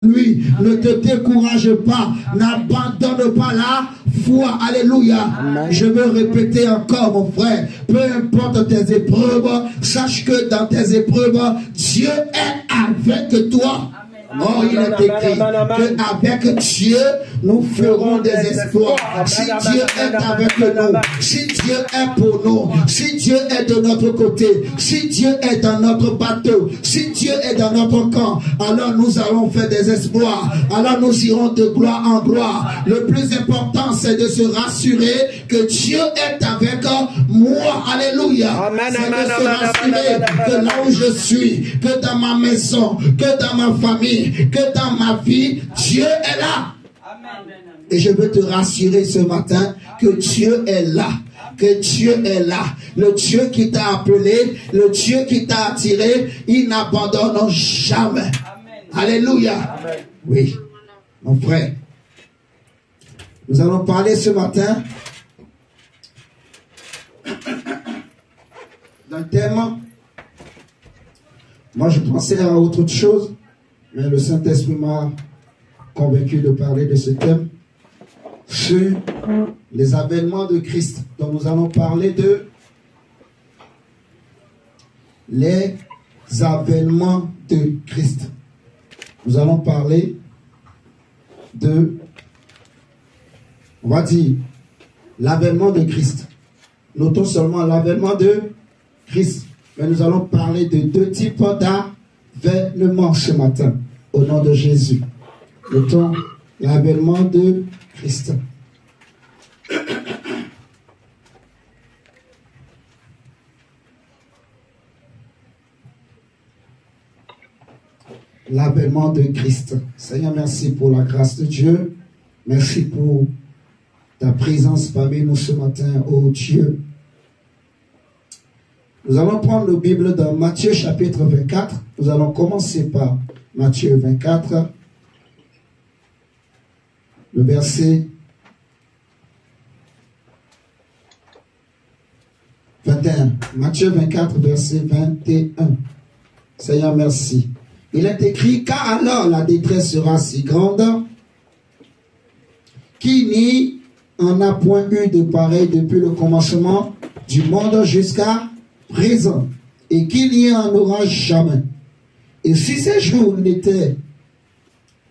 lui. Ne te décourage pas. N'abandonne pas la foi. Alléluia. Je veux répéter encore, mon frère. Peu importe tes épreuves, sache que dans tes épreuves, Dieu est avec toi. Oh, il est écrit qu'avec Dieu, nous ferons des exploits. Si Dieu est avec nous, si Dieu est pour nous, si Dieu est de notre côté, si Dieu est dans notre bateau, si Dieu est dans notre camp, alors nous allons faire des exploits. Alors nous irons de gloire en gloire. Le plus important, c'est de se rassurer que Dieu est avec moi. Alléluia. C'est de se rassurer que là où je suis, que dans ma maison, que dans ma famille, que dans ma vie, Dieu est là. Et je veux te rassurer ce matin que Dieu est là. Que Dieu est là. Le Dieu qui t'a appelé, le Dieu qui t'a attiré, il n'abandonne jamais. Amen. Alléluia. Amen. Oui, mon frère. Nous allons parler ce matin d'un thème. Moi, je pensais à autre chose, mais le Saint-Esprit m'a convaincu de parler de ce thème sur les avènements de Christ. Donc nous allons parler de les avènements de Christ. Nous allons parler de, on va dire, l'avènement de Christ. Notons seulement l'avènement de Christ. Mais nous allons parler de deux types d'avènements ce matin, au nom de Jésus. Notons l'avènement de Christ. L'avènement de Christ. Seigneur, merci pour la grâce de Dieu. Merci pour ta présence parmi nous ce matin, ô Dieu. Nous allons prendre la Bible dans Matthieu chapitre 24. Nous allons commencer par Matthieu 24. Le verset 21. Matthieu 24, verset 21. Seigneur, merci. Il est écrit, car alors la détresse sera si grande qu'il n'y en a point eu de pareil depuis le commencement du monde jusqu'à présent, et qu'il n'y en aura jamais. Et si ces jours n'étaient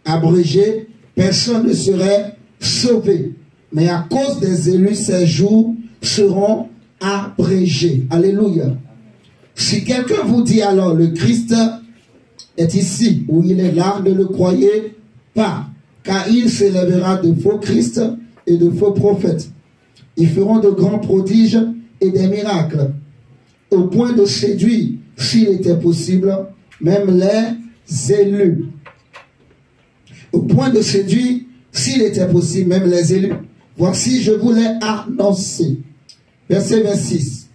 abrégés, personne ne serait sauvé. Mais à cause des élus, ces jours seront abrégés. Alléluia. Si quelqu'un vous dit alors, le Christ est ici, ou il est là, ne le croyez pas, car il s'élèvera de faux Christ et de faux prophètes. Ils feront de grands prodiges et des miracles, au point de séduire, s'il était possible, même les élus. Au point de séduire, s'il était possible, même les élus. Voici, je vous l'ai annoncé. Verset 26.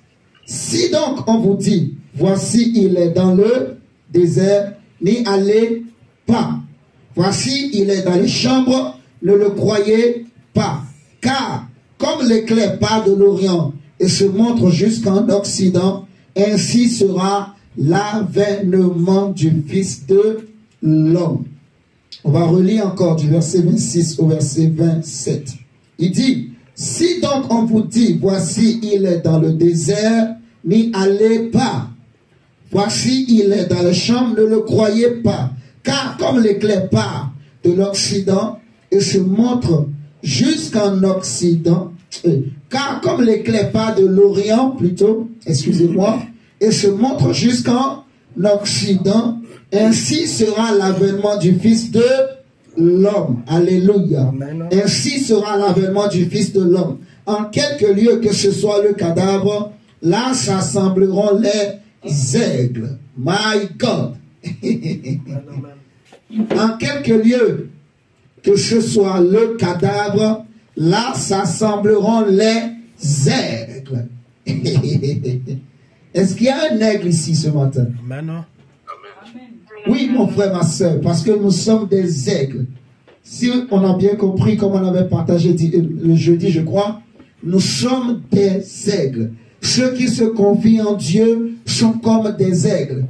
Si donc on vous dit, voici, il est dans le désert, n'y allez pas. Voici, il est dans les chambres, ne le croyez pas. Car, comme l'éclair part de l'Orient et se montre jusqu'en Occident, ainsi sera l'avènement du Fils de l'homme. On va relire encore du verset 26 au verset 27. Il dit, si donc on vous dit, voici, il est dans le désert, n'y allez pas. Voici, il est dans les chambres, ne le croyez pas. Car comme l'éclair part de l'Occident et se montre jusqu'en Occident, car comme l'éclair part de l'Orient, plutôt, excusez-moi, et se montre jusqu'en Occident, ainsi sera l'avènement du Fils de l'homme. Alléluia. Amen. Ainsi sera l'avènement du Fils de l'homme. En quelque lieu que ce soit le cadavre, là s'assembleront les aigles. My God. En quelque lieu que ce soit le cadavre, là s'assembleront les aigles. Est-ce qu'il y a un aigle ici ce matin? Amen. Oui, mon frère, ma soeur, parce que nous sommes des aigles. Si on a bien compris, comme on avait partagé le jeudi, je crois, nous sommes des aigles. Ceux qui se confient en Dieu sont comme des aigles.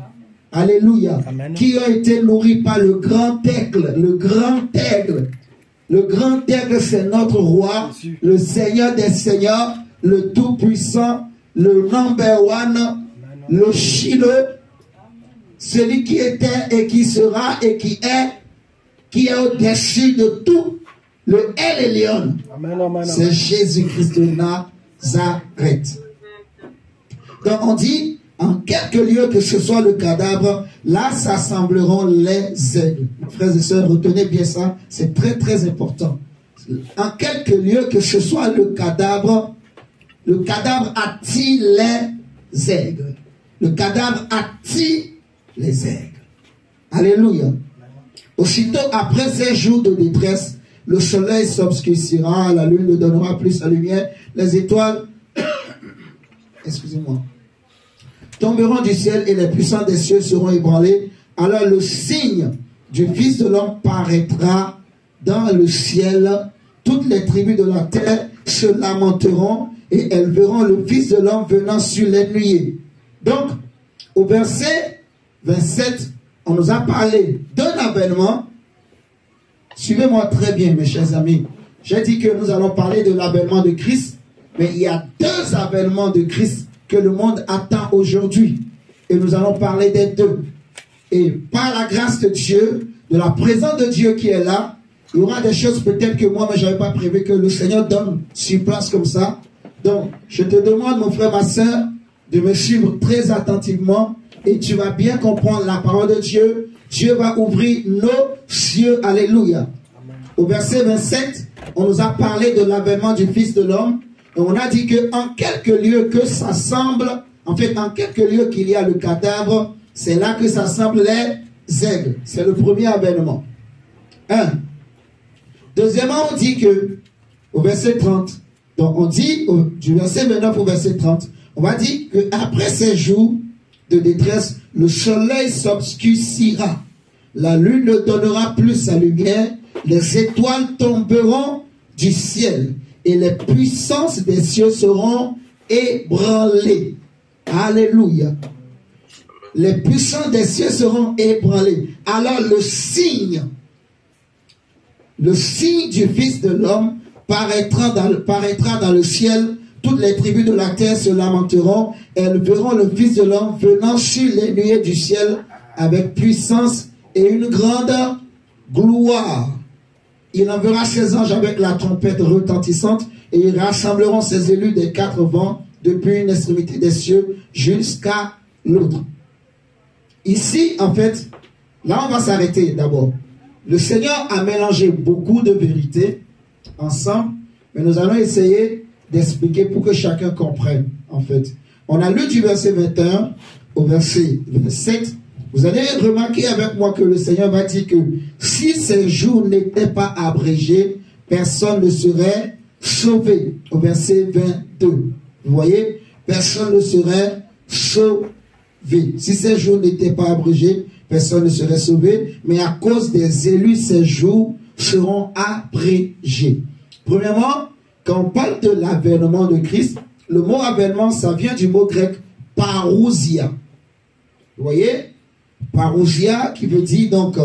Alléluia. Amen. Qui ont été nourris par le grand aigle. Le grand aigle. Le grand aigle, c'est notre roi, le Seigneur des Seigneurs, le Tout-Puissant, le number one, le Shiloh, celui qui était et qui sera et qui est au-dessus de tout, le El Elyon. C'est Jésus-Christ de Nazareth. Donc on dit, en quelque lieu que ce soit le cadavre, là s'assembleront les aigles. Frères et sœurs, retenez bien ça, c'est très très important. En quelque lieu que ce soit le cadavre attire les aigles. Le cadavre attire les aigles. Alléluia. Aussitôt après ces jours de détresse, le soleil s'obscurcira, la lune ne donnera plus sa lumière, les étoiles, excusez-moi, tomberont du ciel et les puissants des cieux seront ébranlés. Alors le signe du Fils de l'homme paraîtra dans le ciel. Toutes les tribus de la terre se lamenteront et elles verront le Fils de l'homme venant sur les nuées. Donc, au verset 27, on nous a parlé d'un avènement. Suivez-moi très bien, mes chers amis. J'ai dit que nous allons parler de l'avènement de Christ, mais il y a deux avènements de Christ que le monde attend aujourd'hui. Et nous allons parler des deux. Et par la grâce de Dieu, de la présence de Dieu qui est là, il y aura des choses peut-être que moi, mais je n'avais pas prévu que le Seigneur donne sur place comme ça. Donc, je te demande, mon frère, ma soeur, de me suivre très attentivement et tu vas bien comprendre la parole de Dieu. Dieu va ouvrir nos cieux. Alléluia. Amen. Au verset 27, on nous a parlé de l'avènement du Fils de l'homme. Et on a dit qu'en quelques lieux que ça semble, en fait, en quelques lieux qu'il y a le cadavre, c'est là que s'assemblent les aigles. C'est le premier avènement. Deuxièmement, on dit que, au verset 30, donc on dit, du verset 29 au verset 30, on va dire qu'après ces jours de détresse, le soleil s'obscurcira, la lune ne donnera plus sa lumière, les étoiles tomberont du ciel, et les puissances des cieux seront ébranlées. Alléluia. Les puissances des cieux seront ébranlées. Alors le signe du Fils de l'homme paraîtra dans le ciel. Toutes les tribus de la terre se lamenteront. Elles verront le Fils de l'homme venant sur les nuées du ciel avec puissance et une grande gloire. Il enverra ses anges avec la trompette retentissante et ils rassembleront ses élus des quatre vents depuis une extrémité des cieux jusqu'à l'autre. Ici, en fait, là on va s'arrêter d'abord. Le Seigneur a mélangé beaucoup de vérités ensemble, mais nous allons essayer d'expliquer pour que chacun comprenne, en fait. On a lu du verset 21 au verset 27. Vous allez remarquer avec moi que le Seigneur va dire que si ces jours n'étaient pas abrégés, personne ne serait sauvé. Au verset 22. Vous voyez? Personne ne serait sauvé. Si ces jours n'étaient pas abrégés, personne ne serait sauvé. Mais à cause des élus, ces jours seront abrégés. Premièrement, quand on parle de l'avènement de Christ, le mot avènement, ça vient du mot grec parousia. Vous voyez? Parousia qui veut dire donc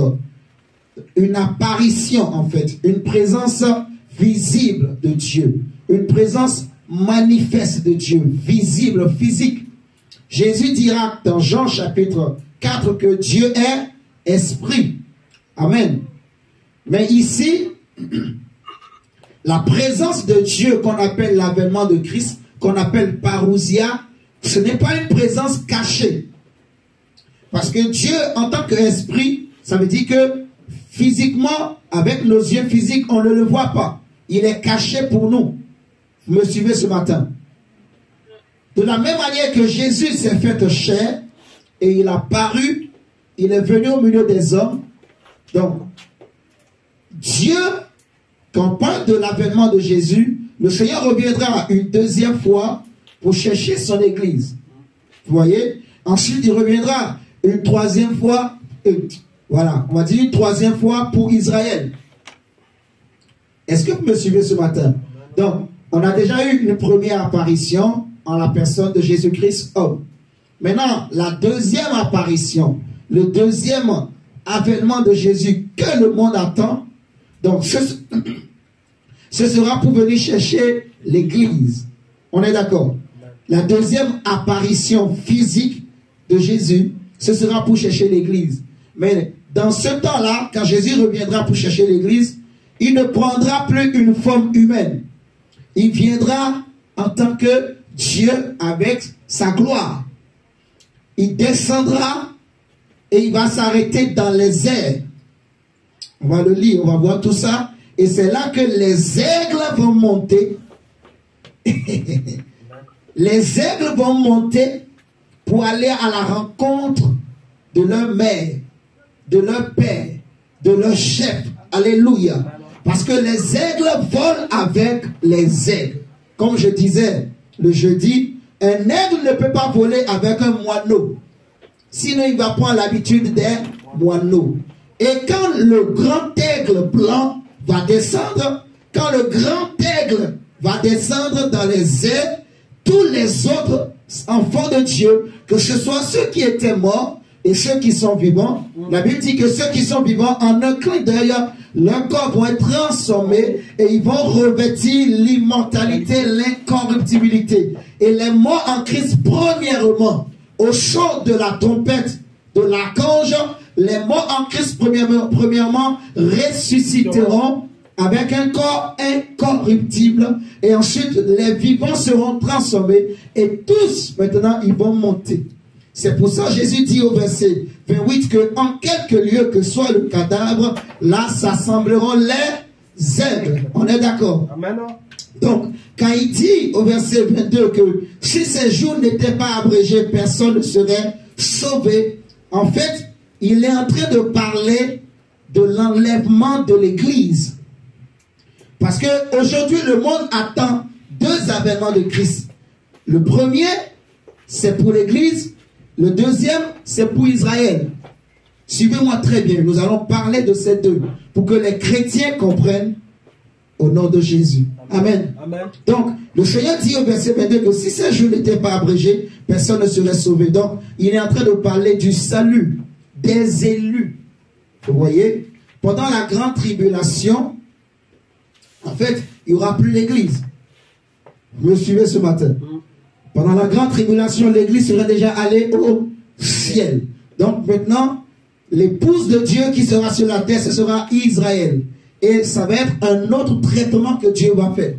une apparition en fait, une présence visible de Dieu, une présence manifeste de Dieu, visible, physique. Jésus dira dans Jean chapitre 4 que Dieu est esprit. Amen. Mais ici, la présence de Dieu qu'on appelle l'avènement de Christ, qu'on appelle parousia, ce n'est pas une présence cachée. Parce que Dieu, en tant qu'esprit, ça veut dire que physiquement, avec nos yeux physiques, on ne le voit pas. Il est caché pour nous. Vous me suivez ce matin? De la même manière que Jésus s'est fait chair et il a paru, il est venu au milieu des hommes. Donc, Dieu, quand on parle de l'avènement de Jésus, le Seigneur reviendra une deuxième fois pour chercher son église. Vous voyez? Ensuite, il reviendra une troisième fois, voilà, on va dire une troisième fois pour Israël. Est-ce que vous me suivez ce matin? Donc, on a déjà eu une première apparition en la personne de Jésus-Christ homme. Maintenant, la deuxième apparition, le deuxième avènement de Jésus que le monde attend. Donc, ce sera pour venir chercher l'Église. On est d'accord? La deuxième apparition physique de Jésus, ce sera pour chercher l'Église. Mais dans ce temps-là, quand Jésus reviendra pour chercher l'Église, il ne prendra plus une forme humaine. Il viendra en tant que Dieu avec sa gloire. Il descendra et il va s'arrêter dans les airs. On va le lire, on va voir tout ça. Et c'est là que les aigles vont monter. Les aigles vont monter pour aller à la rencontre de leur mère, de leur père, de leur chef. Alléluia. Parce que les aigles volent avec les aigles. Comme je disais le jeudi, un aigle ne peut pas voler avec un moineau. Sinon, il va prendre l'habitude des moineaux. Et quand le grand aigle blanc va descendre, quand le grand aigle va descendre dans les airs, tous les autres enfants de Dieu, que ce soit ceux qui étaient morts et ceux qui sont vivants, la Bible dit que ceux qui sont vivants, en un clin d'œil, leurs corps vont être transformés et ils vont revêtir l'immortalité, l'incorruptibilité. Et les morts en Christ, premièrement, au son de la trompette de l'archange, les morts en Christ, premièrement, ressusciteront avec un corps incorruptible. Et ensuite, les vivants seront transformés. Et tous, maintenant, ils vont monter. C'est pour ça que Jésus dit au verset 28 que en quelque lieu que soit le cadavre, là s'assembleront les aigles. On est d'accord? Amen. Donc, quand il dit au verset 22 que si ces jours n'étaient pas abrégés, personne ne serait sauvé, en fait, il est en train de parler de l'enlèvement de l'Église. Parce qu'aujourd'hui, le monde attend deux avènements de Christ. Le premier, c'est pour l'Église. Le deuxième, c'est pour Israël. Suivez-moi très bien. Nous allons parler de ces deux pour que les chrétiens comprennent au nom de Jésus. Amen. Amen. Donc, le Seigneur dit au verset 22 que si ces jours n'étaient pas abrégés, personne ne serait sauvé. Donc, il est en train de parler du salut des élus. Vous voyez, pendant la grande tribulation, en fait, il n'y aura plus l'église. Vous me suivez ce matin? Pendant la grande tribulation, l'église serait déjà allée au ciel. Donc maintenant, l'épouse de Dieu qui sera sur la terre, ce sera Israël. Et ça va être un autre traitement que Dieu va faire.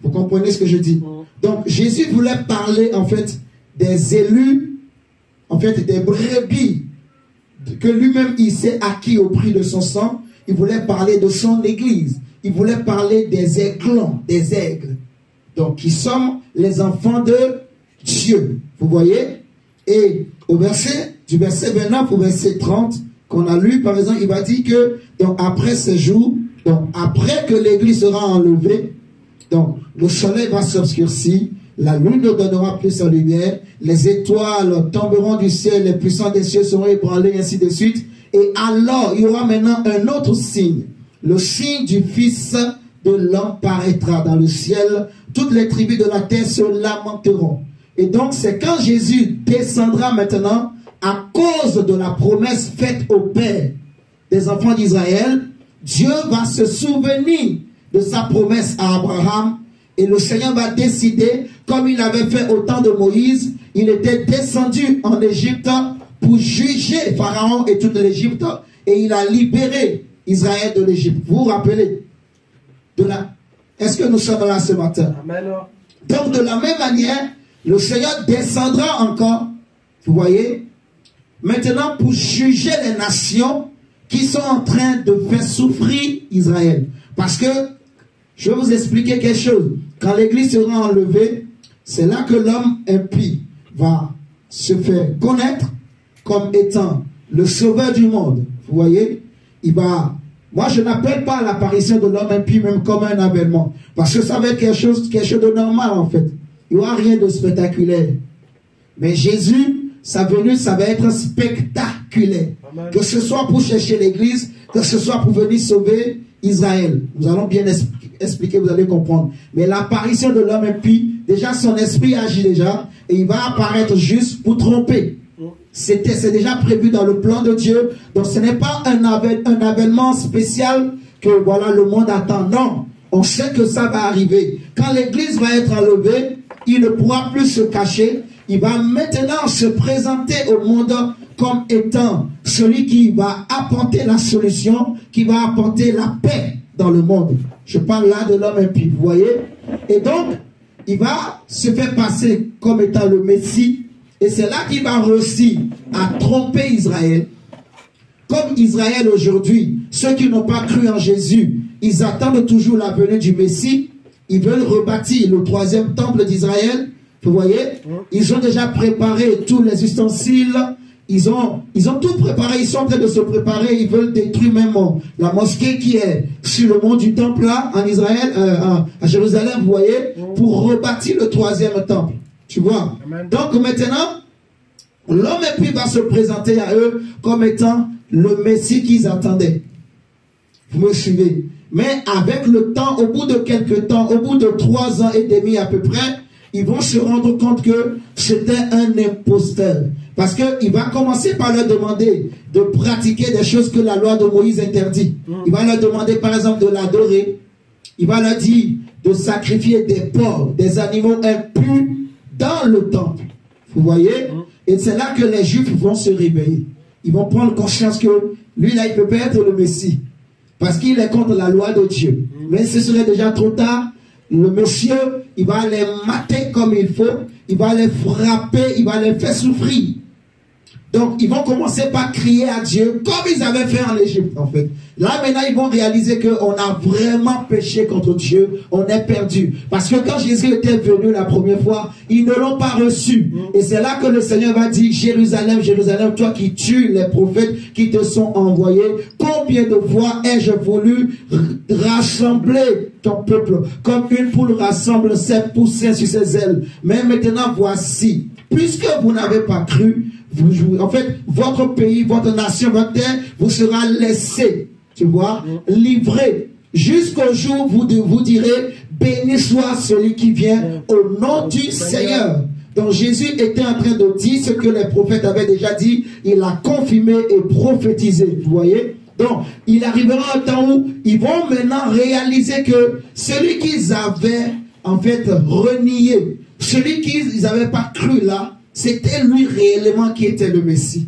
Vous comprenez ce que je dis? Donc Jésus voulait parler en fait des élus, en fait des brebis que lui-même il s'est acquis au prix de son sang. Il voulait parler de son église. Il voulait parler des aiglons, des aigles. Donc, qui sommes les enfants de Dieu. Vous voyez? Et du verset 29 au verset 30, qu'on a lu, par exemple, il va dire que, donc, après ces jours, donc, après que l'église sera enlevée, donc, le soleil va s'obscurcir, la lune ne donnera plus sa lumière, les étoiles tomberont du ciel, les puissants des cieux seront ébranlés, ainsi de suite. Et alors, il y aura maintenant un autre signe. Le signe du Fils de l'homme paraîtra dans le ciel. Toutes les tribus de la terre se lamenteront. Et donc, c'est quand Jésus descendra maintenant, à cause de la promesse faite au Père des enfants d'Israël, Dieu va se souvenir de sa promesse à Abraham. Et le Seigneur va décider, comme il avait fait au temps de Moïse, il était descendu en Égypte pour juger Pharaon et toute l'Égypte, et il a libéré Israël de l'Égypte. Vous vous rappelez de la... Est-ce que nous sommes là ce matin? Amen. Donc de la même manière, le Seigneur descendra encore, vous voyez, maintenant pour juger les nations qui sont en train de faire souffrir Israël. Parce que, je vais vous expliquer quelque chose. Quand l'église sera enlevée, c'est là que l'homme impie va se faire connaître comme étant le sauveur du monde. Vous voyez, il va... Moi, je n'appelle pas l'apparition de l'homme impie même comme un avènement. Parce que ça va être quelque chose de normal, en fait. Il n'y aura rien de spectaculaire. Mais Jésus, sa venue, ça va être spectaculaire. Amen. Que ce soit pour chercher l'église, que ce soit pour venir sauver Israël. Nous allons bien expliquer, vous allez comprendre. Mais l'apparition de l'homme impie, déjà son esprit agit déjà, et il va apparaître juste pour tromper. c'est déjà prévu dans le plan de Dieu. Donc ce n'est pas un avènement spécial que voilà le monde attend. Non, on sait que ça va arriver. Quand l'Église va être enlevée, il ne pourra plus se cacher. Il va maintenant se présenter au monde comme étant celui qui va apporter la solution, qui va apporter la paix dans le monde. Je parle là de l'homme impie, vous voyez. Et donc, il va se faire passer comme étant le Messie. Et c'est là qu'il va réussir à tromper Israël. Comme Israël aujourd'hui, ceux qui n'ont pas cru en Jésus, ils attendent toujours la venue du Messie. Ils veulent rebâtir le 3e temple d'Israël. Vous voyez, ils ont déjà préparé tous les ustensiles. Ils ont tout préparé. Ils sont en train de se préparer. Ils veulent détruire même la mosquée qui est sur le mont du temple là, en Israël, à Jérusalem, vous voyez, pour rebâtir le 3e temple. Tu vois. Amen. Donc maintenant, l'homme impie va se présenter à eux comme étant le Messie qu'ils attendaient. Vous me suivez? Mais avec le temps, au bout de quelques temps, au bout de 3 ans et demi à peu près, ils vont se rendre compte que c'était un imposteur. Parce qu'il va commencer par leur demander de pratiquer des choses que la loi de Moïse interdit. Il va leur demander par exemple de l'adorer. Il va leur dire de sacrifier des porcs, des animaux impurs dans le temple. Vous voyez? Et c'est là que les Juifs vont se réveiller. Ils vont prendre conscience que lui là, il ne peut pas être le Messie. Parce qu'il est contre la loi de Dieu. Mais ce serait déjà trop tard. Le monsieur, il va les mater comme il faut. Il va les frapper. Il va les faire souffrir. Donc, ils vont commencer par crier à Dieu comme ils avaient fait en Égypte, en fait. Là, maintenant, ils vont réaliser qu'on a vraiment péché contre Dieu. On est perdu. Parce que quand Jésus était venu la première fois, ils ne l'ont pas reçu. Et c'est là que le Seigneur va dire, Jérusalem, Jérusalem, toi qui tues les prophètes qui te sont envoyés, combien de fois ai-je voulu rassembler ton peuple comme une poule rassemble ses poussins sur ses ailes. Mais maintenant, voici, puisque vous n'avez pas cru, en fait, votre pays, votre nation, votre terre vous sera laissé, tu vois, livré, jusqu'au jour où vous direz, béni soit celui qui vient au nom du Seigneur. Donc Jésus était en train de dire ce que les prophètes avaient déjà dit, il a confirmé et prophétisé, vous voyez. Donc, il arrivera un temps où ils vont maintenant réaliser que celui qu'ils avaient, en fait, renié, celui qu'ils n'avaient pas cru là, c'était lui réellement qui était le Messie.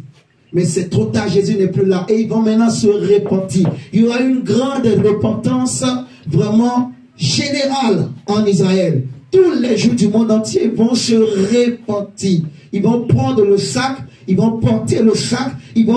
Mais c'est trop tard, Jésus n'est plus là. Et ils vont maintenant se repentir. Il y aura une grande repentance vraiment générale en Israël. Tous les Juifs du monde entier vont se repentir. Ils vont prendre le sac, ils vont porter le sac,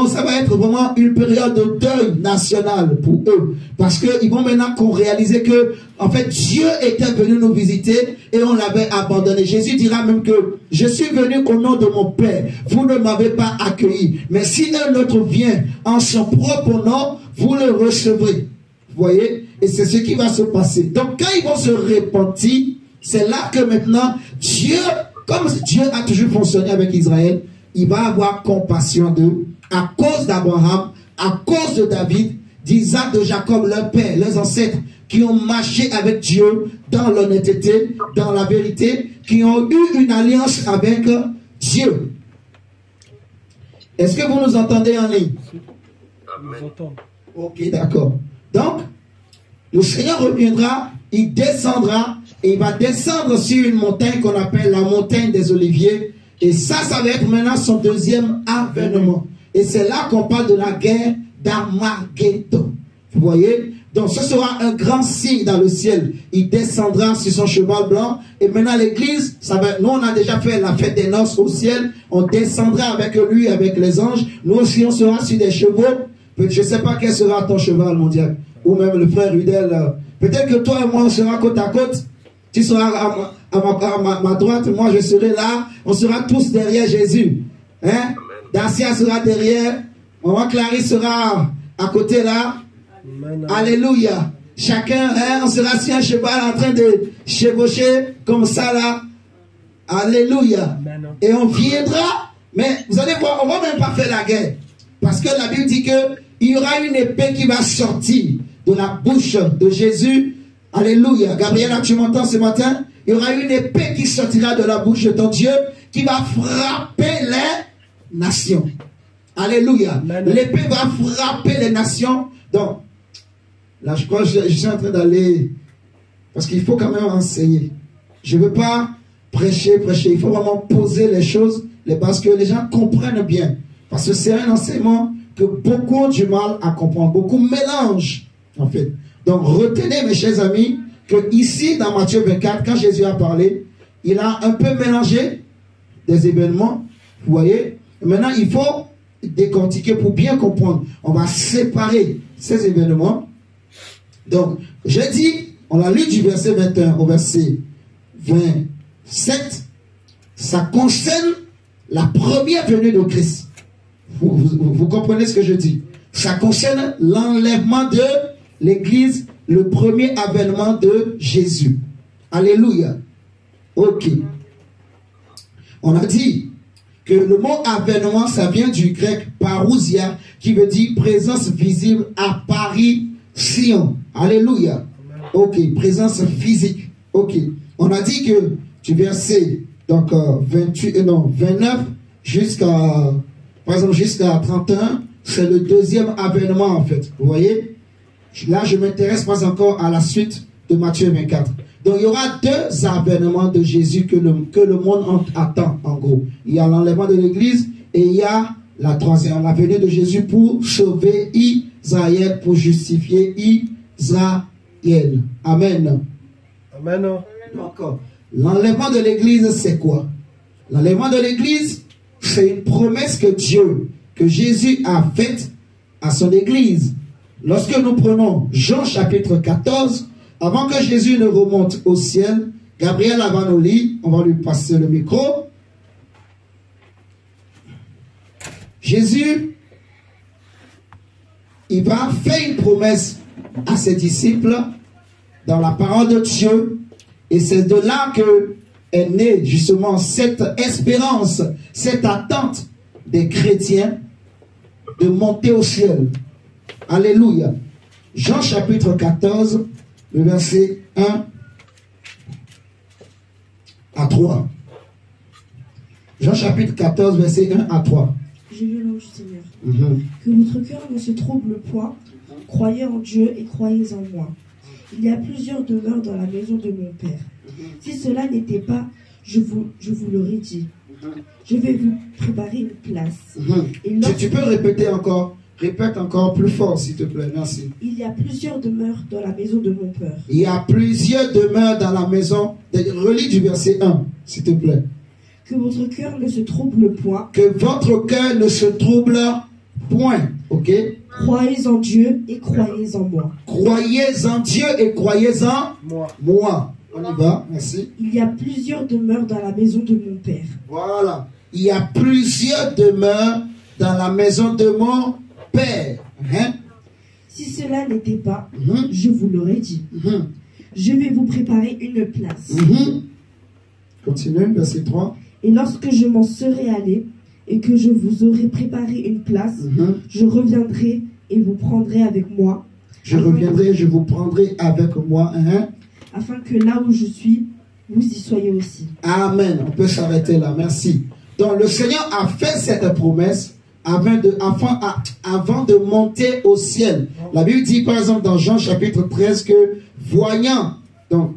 ça va être vraiment une période de deuil national pour eux. Parce qu'ils vont maintenant réaliser que, en fait, Dieu était venu nous visiter et on l'avait abandonné. Jésus dira même que je suis venu au nom de mon Père. Vous ne m'avez pas accueilli. Mais si un autre vient en son propre nom, vous le recevrez. Vous voyez? Et c'est ce qui va se passer. Donc, quand ils vont se repentir, c'est là que maintenant, Dieu, comme Dieu a toujours fonctionné avec Israël, il va avoir compassion d'eux à cause d'Abraham, à cause de David, d'Isaac, de Jacob, leur père, leurs ancêtres, qui ont marché avec Dieu dans l'honnêteté, dans la vérité, qui ont eu une alliance avec Dieu. Est-ce que vous nous entendez en ligne? Ok, d'accord. Donc, le Seigneur reviendra, il descendra, et il va descendre sur une montagne qu'on appelle la montagne des Oliviers. Et ça va être maintenant son deuxième avènement. Et c'est là qu'on parle de la guerre d'Armageddon. Vous voyez? Donc ce sera un grand signe dans le ciel. Il descendra sur son cheval blanc. Et maintenant l'église, nous on a déjà fait la fête des noces au ciel. On descendra avec lui, avec les anges. Nous aussi on sera sur des chevaux. Je ne sais pas quel sera ton cheval, mon diable. Ou même le frère Rudel. Peut-être que toi et moi on sera côte à côte. Tu seras à ma droite, moi je serai là. On sera tous derrière Jésus. Hein? Dacia sera derrière. Maman Clarisse sera à côté là. Amen. Alléluia. Chacun, hein, on sera sur un cheval en train de chevaucher comme ça là. Alléluia. Amen. Et on viendra. Mais vous allez voir, on ne va même pas faire la guerre. Parce que la Bible dit qu'il y aura une épée qui va sortir de la bouche de Jésus. Alléluia. Gabriela, tu m'entends ce matin? Il y aura une épée qui sortira de la bouche de ton Dieu qui va frapper les nations. Alléluia. L'épée va frapper les nations. Donc, là, je crois que je suis en train d'aller, parce qu'il faut quand même enseigner. Je ne veux pas prêcher. Il faut vraiment poser les choses, parce que les gens comprennent bien. Parce que c'est un enseignement que beaucoup ont du mal à comprendre. Beaucoup mélangent, en fait. Donc, retenez, mes chers amis, que ici, dans Matthieu 24, quand Jésus a parlé, il a un peu mélangé des événements. Vous voyez? Et maintenant, il faut décortiquer pour bien comprendre. On va séparer ces événements. Donc, j'ai dit, on a lu du verset 21 au verset 27. Ça concerne la première venue de Christ. Vous comprenez ce que je dis? Ça concerne l'enlèvement de l'Église, le premier avènement de Jésus. Alléluia. Ok. On a dit que le mot avènement, ça vient du grec parousia, qui veut dire présence visible, apparition. Alléluia. Ok. Présence physique. Ok. On a dit que du verset donc 29 jusqu'à, par exemple, jusqu'à 31, c'est le deuxième avènement en fait. Vous voyez? Là, je m'intéresse pas encore à la suite de Matthieu 24. Donc, il y aura deux avènements de Jésus que le monde attend, en gros. Il y a l'enlèvement de l'Église et il y a la troisième, la venue de Jésus pour sauver Israël, pour justifier Israël. Amen. Amen. D'accord. L'enlèvement de l'Église, c'est quoi? L'enlèvement de l'Église, c'est une promesse que Jésus a faite à son Église. Lorsque nous prenons Jean chapitre 14, avant que Jésus ne remonte au ciel, Gabriel va nous lire, on va lui passer le micro. Jésus, il va faire une promesse à ses disciples dans la parole de Dieu. Et c'est de là que est née justement cette espérance, cette attente des chrétiens de monter au ciel. Alléluia. Jean chapitre 14, le verset 1 à 3. Jean chapitre 14, verset 1 à 3. Je veux l'ange du Seigneur. Que votre cœur ne se trouble point. Croyez en Dieu et croyez en moi. Il y a plusieurs demeures dans la maison de mon Père. Si cela n'était pas, je vous l'aurais dit. Je vais vous préparer une place. Et tu peux répéter encore? Répète encore plus fort, s'il te plaît. Merci. Il y a plusieurs demeures dans la maison de mon Père. Il y a plusieurs demeures dans la maison. Relis du verset 1, s'il te plaît. Que votre cœur ne se trouble point. Que votre cœur ne se trouble point. Ok? Croyez en Dieu et croyez en moi. Croyez en Dieu et croyez en moi. On y va, merci. Il y a plusieurs demeures dans la maison de mon Père. Voilà. Il y a plusieurs demeures dans la maison de mon Père. Hein? Si cela n'était pas, je vous l'aurais dit. Je vais vous préparer une place. Continue, verset 3. Et lorsque je m'en serai allé et que je vous aurai préparé une place, je reviendrai et vous prendrai avec moi. Je vous prendrai avec moi. Afin que là où je suis, vous y soyez aussi. Amen. On peut s'arrêter là. Merci. Donc le Seigneur a fait cette promesse avant de monter au ciel. La Bible dit par exemple dans Jean chapitre 13 que voyant, donc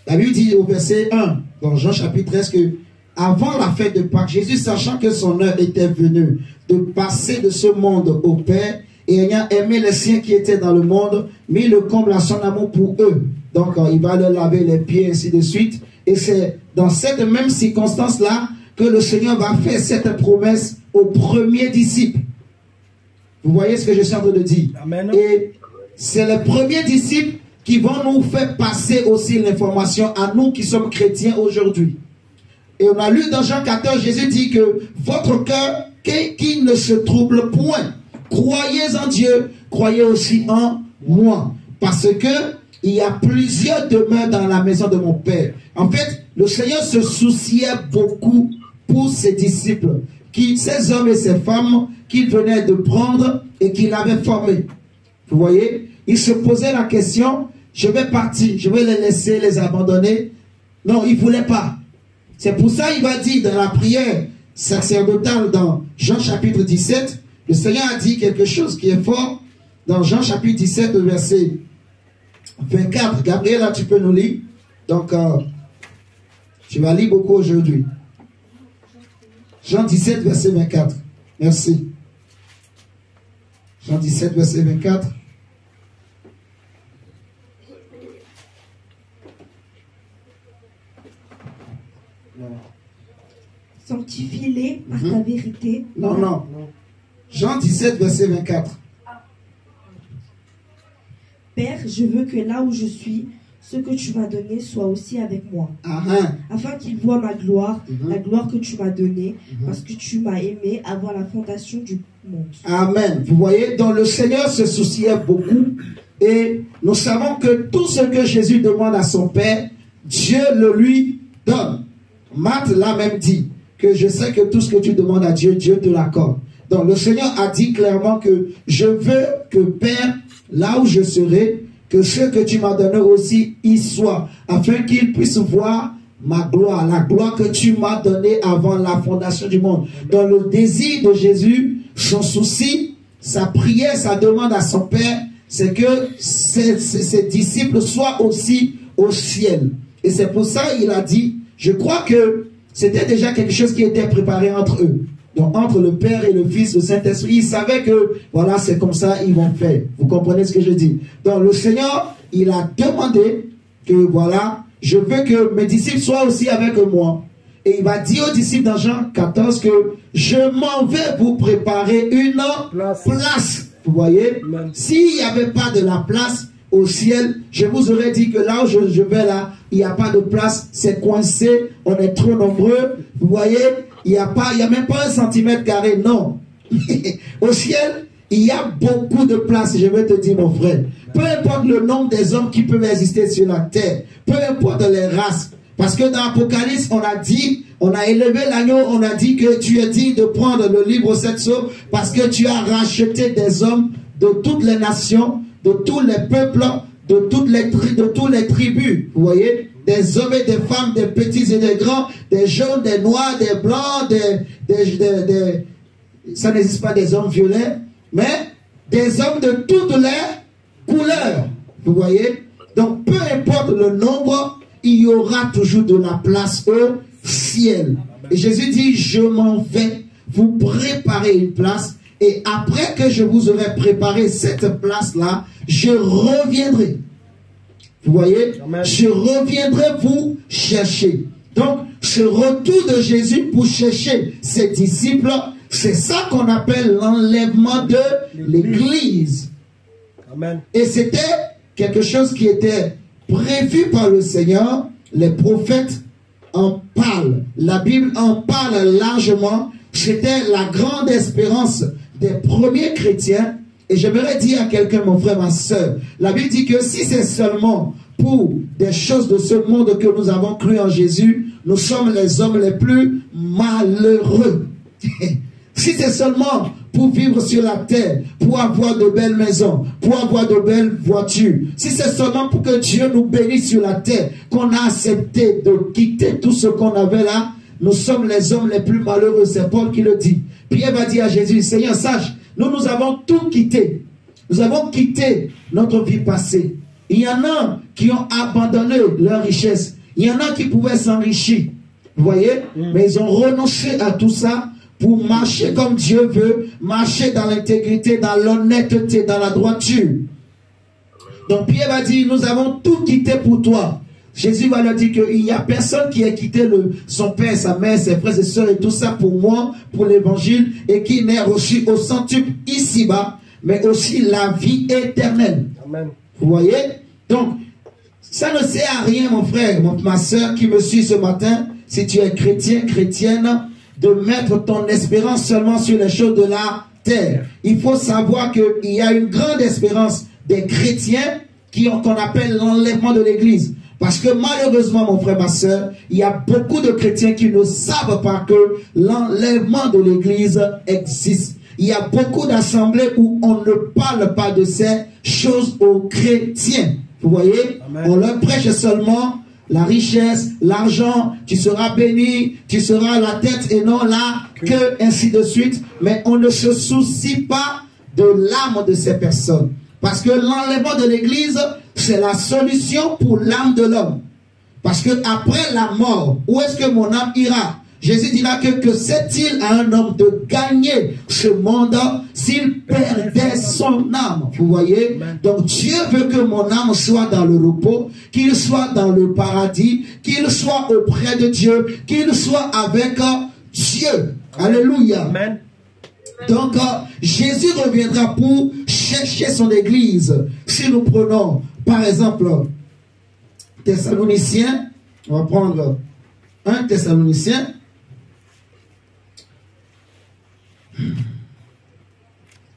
la Bible dit au verset 1 dans Jean chapitre 13 que avant la fête de Pâques, Jésus, sachant que son heure était venue de passer de ce monde au Père, et ayant aimé les siens qui étaient dans le monde, mit le comble à son amour pour eux. Donc il va leur laver les pieds, ainsi de suite. Et c'est dans cette même circonstance-là que le Seigneur va faire cette promesse aux premiers disciples. Vous voyez ce que je suis en train de dire? Amen. Et c'est les premiers disciples qui vont nous faire passer aussi l'information à nous qui sommes chrétiens aujourd'hui. Et on a lu dans Jean 14, Jésus dit que votre cœur, qui ne se trouble point. Croyez en Dieu, croyez aussi en moi. Parce que il y a plusieurs demeures dans la maison de mon Père. En fait, le Seigneur se souciait beaucoup pour ses disciples, ces hommes et ces femmes qu'il venait de prendre et qu'il avait formés. Vous voyez, il se posait la question, je vais partir, je vais les laisser, les abandonner. Non, il ne voulait pas. C'est pour ça qu'il va dire dans la prière sacerdotale dans Jean chapitre 17, le Seigneur a dit quelque chose qui est fort dans Jean chapitre 17, verset 24. Gabriel, tu peux nous lire. Donc, tu vas lire beaucoup aujourd'hui. Jean 17, verset 24. Merci. Jean 17, verset 24. Sanctifie-les par ta vérité. Non, non. Jean 17, verset 24. Père, je veux que là où je suis, ce que tu m'as donné soit aussi avec moi. Afin qu'ils voient ma gloire, la gloire que tu m'as donnée, parce que tu m'as aimé avant la fondation du monde. Amen. Vous voyez, donc le Seigneur se souciait beaucoup. Et nous savons que tout ce que Jésus demande à son Père, Dieu le lui donne. Marthe l'a même dit, que je sais que tout ce que tu demandes à Dieu, Dieu te l'accorde. Donc le Seigneur a dit clairement que je veux que Père, là où je serai, que ce que tu m'as donné aussi y soit, afin qu'ils puissent voir ma gloire, la gloire que tu m'as donnée avant la fondation du monde. Dans le désir de Jésus, son souci, sa prière, sa demande à son Père, c'est que ses disciples soient aussi au ciel. Et c'est pour ça qu'il a dit, je crois que c'était déjà quelque chose qui était préparé entre eux. Donc entre le Père et le Fils, le Saint-Esprit, ils savaient que voilà, c'est comme ça, ils vont faire. Vous comprenez ce que je dis? Donc le Seigneur, il a demandé que voilà, je veux que mes disciples soient aussi avec moi. Et il va dire aux disciples dans Jean 14 que je m'en vais vous préparer une place. Vous voyez? S'il n'y avait pas de la place au ciel, je vous aurais dit que là où je vais là, il n'y a pas de place, c'est coincé, on est trop nombreux. Vous voyez? Il n'y a même pas un centimètre carré, non. Au ciel, il y a beaucoup de place, je vais te dire mon frère. Peu importe le nombre des hommes qui peuvent exister sur la terre, peu importe les races. Parce que dans l'Apocalypse, on a dit, on a élevé l'agneau, on a dit que tu es digne de prendre le livre aux 7 sceaux parce que tu as racheté des hommes de toutes les nations, de tous les peuples, de tous les tribus. Vous voyez? Des hommes et des femmes, des petits et des grands, des jaunes, des noirs, des blancs, ça n'existe pas des hommes violets, mais des hommes de toutes les couleurs. Vous voyez? Donc, peu importe le nombre, il y aura toujours de la place au ciel. Et Jésus dit, je m'en vais vous préparer une place. Et après que je vous aurai préparé cette place-là, je reviendrai. Vous voyez? Amen. Je reviendrai vous chercher. Donc, ce retour de Jésus pour chercher ses disciples, c'est ça qu'on appelle l'enlèvement de l'Église. Et c'était quelque chose qui était prévu par le Seigneur. Les prophètes en parlent. La Bible en parle largement. C'était la grande espérance des premiers chrétiens. Et j'aimerais dire à quelqu'un, mon frère, ma soeur, la Bible dit que si c'est seulement pour des choses de ce monde que nous avons cru en Jésus, nous sommes les hommes les plus malheureux. Si c'est seulement pour vivre sur la terre, pour avoir de belles maisons, pour avoir de belles voitures, si c'est seulement pour que Dieu nous bénisse sur la terre, qu'on a accepté de quitter tout ce qu'on avait là, nous sommes les hommes les plus malheureux. C'est Paul qui le dit. Pierre va dire à Jésus, Seigneur, sache, nous avons tout quitté. Nous avons quitté notre vie passée. Il y en a qui ont abandonné leur richesse. Il y en a qui pouvaient s'enrichir. Vous voyez? Mais ils ont renoncé à tout ça pour marcher comme Dieu veut, marcher dans l'intégrité, dans l'honnêteté, dans la droiture. Donc Pierre va dire, nous avons tout quitté pour toi. Jésus va leur dire qu'il n'y a personne qui ait quitté son père, sa mère, ses frères et sœurs et tout ça pour moi, pour l'évangile, et qui n'ait reçu au centuple ici-bas, mais aussi la vie éternelle. Amen. Vous voyez? Donc, ça ne sert à rien, mon frère, ma soeur qui me suit ce matin, si tu es chrétien, chrétienne, de mettre ton espérance seulement sur les choses de la terre. Il faut savoir qu'il y a une grande espérance des chrétiens qu'on appelle l'enlèvement de l'Église. Parce que malheureusement, mon frère, ma soeur, il y a beaucoup de chrétiens qui ne savent pas que l'enlèvement de l'Église existe. Il y a beaucoup d'assemblées où on ne parle pas de ces choses aux chrétiens. Vous voyez? Amen. On leur prêche seulement la richesse, l'argent, tu seras béni, tu seras la tête et non la queue, ainsi de suite. Mais on ne se soucie pas de l'âme de ces personnes. Parce que l'enlèvement de l'église, c'est la solution pour l'âme de l'homme. Parce que après la mort, où est-ce que mon âme ira? Jésus dira que c'est-il à un homme de gagner ce monde s'il perdait son âme? Vous voyez? Donc Dieu veut que mon âme soit dans le repos, qu'il soit dans le paradis, qu'il soit auprès de Dieu, qu'il soit avec Dieu. Alléluia. Amen. Donc Jésus reviendra pour chercher son église. Si nous prenons par exemple Thessaloniciens, on va prendre 1 Thessaloniciens.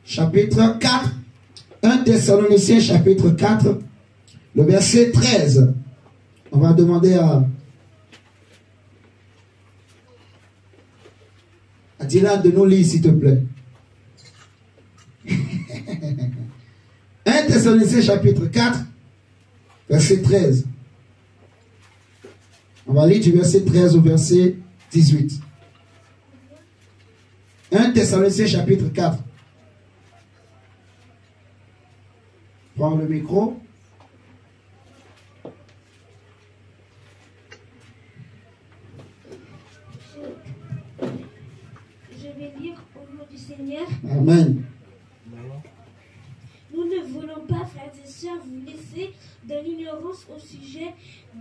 Chapitre 4, 1 Thessaloniciens chapitre 4, le verset 13. On va demander à Dylan de nous lire, s'il te plaît. 1 Thessaloniciens chapitre 4, verset 13. On va lire du verset 13 au verset 18. 1 Thessaloniciens chapitre 4. Prends le micro. Je vais lire au nom du Seigneur. Amen. Nous ne voulons pas, frères et sœurs, vous laisser dans l'ignorance au sujet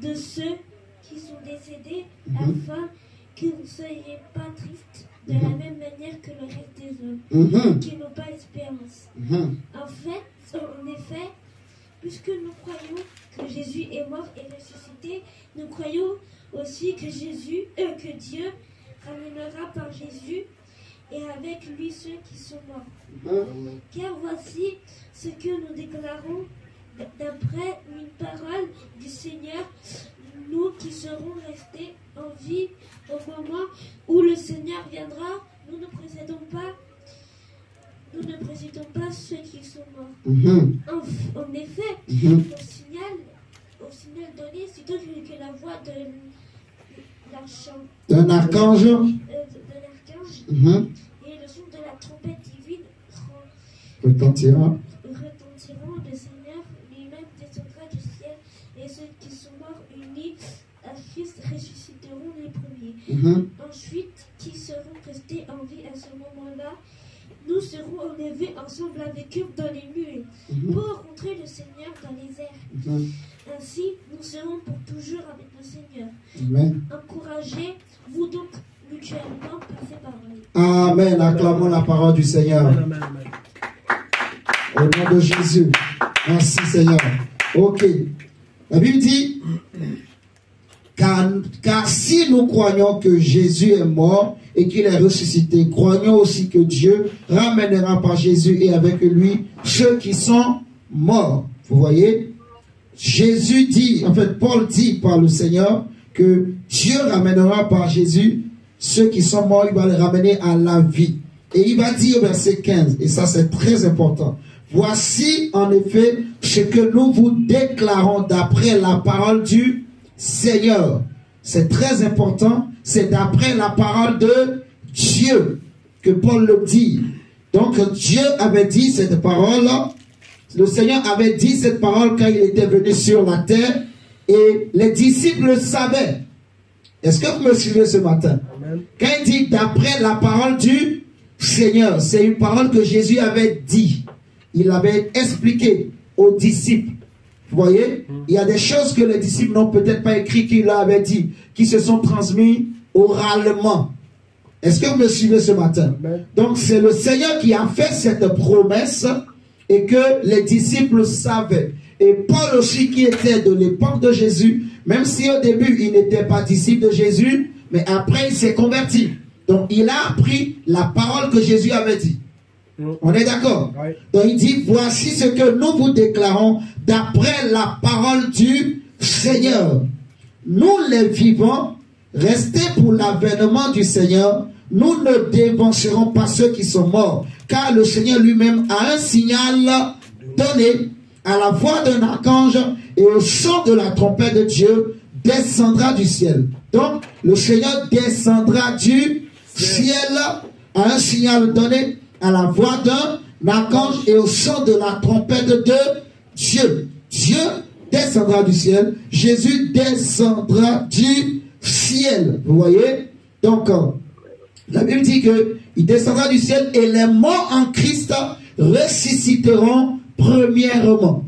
de ceux qui sont décédés, afin que vous ne soyez pas tristes de la même manière que le reste des hommes, qui n'ont pas espérance. En effet, puisque nous croyons que Jésus est mort et ressuscité, nous croyons aussi que Dieu ramènera par Jésus et avec lui ceux qui sont morts. Car voici ce que nous déclarons d'après une parole du Seigneur, nous qui serons restés en vie au moment où le Seigneur viendra, nous ne précédons pas ceux qui sont morts. En effet, au signal donné, sitôt que la voix d'un archange et le son de la trompette divine retentiront, le Seigneur lui-même descendra du ciel, et ceux qui sont morts unis à Christ ressusciteront les premiers. Ensuite, qui seront restés en vie à ce moment-là, nous serons enlevés ensemble avec eux dans les nuées pour rencontrer le Seigneur dans les airs. Ainsi, nous serons pour toujours avec le Seigneur. Encouragez-vous donc mutuellement par ces paroles. Amen. Acclamons la parole du Seigneur. Amen. Au nom de Jésus. Merci Seigneur. Ok. La Bible dit, car si nous croyons que Jésus est mort et qu'il est ressuscité, croyons aussi que Dieu ramènera par Jésus et avec lui ceux qui sont morts. Vous voyez? Jésus dit, en fait Paul dit par le Seigneur que Dieu ramènera par Jésus ceux qui sont morts, il va les ramener à la vie. Et il va dire au verset 15, et ça c'est très important. Voici en effet ce que nous vous déclarons d'après la parole du Seigneur. C'est très important, c'est d'après la parole de Dieu que Paul le dit. Donc Dieu avait dit cette parole, le Seigneur avait dit cette parole quand il était venu sur la terre et les disciples le savaient. Est-ce que vous me suivez ce matin? Amen. Quand il dit d'après la parole du Seigneur, c'est une parole que Jésus avait dit. Il avait expliqué aux disciples. Vous voyez, il y a des choses que les disciples n'ont peut-être pas écrit qu'il avait dit, qui se sont transmis oralement. Est-ce que vous me suivez ce matin? Amen. Donc c'est le Seigneur qui a fait cette promesse et que les disciples savaient. Et Paul aussi qui était de l'époque de Jésus, même si au début il n'était pas disciple de Jésus, mais après il s'est converti. Donc il a appris la parole que Jésus avait dit. On est d'accord? Oui. Donc il dit, voici ce que nous vous déclarons d'après la parole du Seigneur. Nous les vivants, restés pour l'avènement du Seigneur, nous ne dévancerons pas ceux qui sont morts, car le Seigneur lui-même a un signal donné à la voix d'un archange et au son de la trompette de Dieu. descendra du ciel. Donc, le Seigneur descendra du ciel à un signal donné, à la voix d'un archange et au son de la trompette de Dieu. Dieu descendra du ciel. Jésus descendra du ciel. Vous voyez? Donc, la Bible dit qu'il descendra du ciel et les morts en Christ ressusciteront premièrement.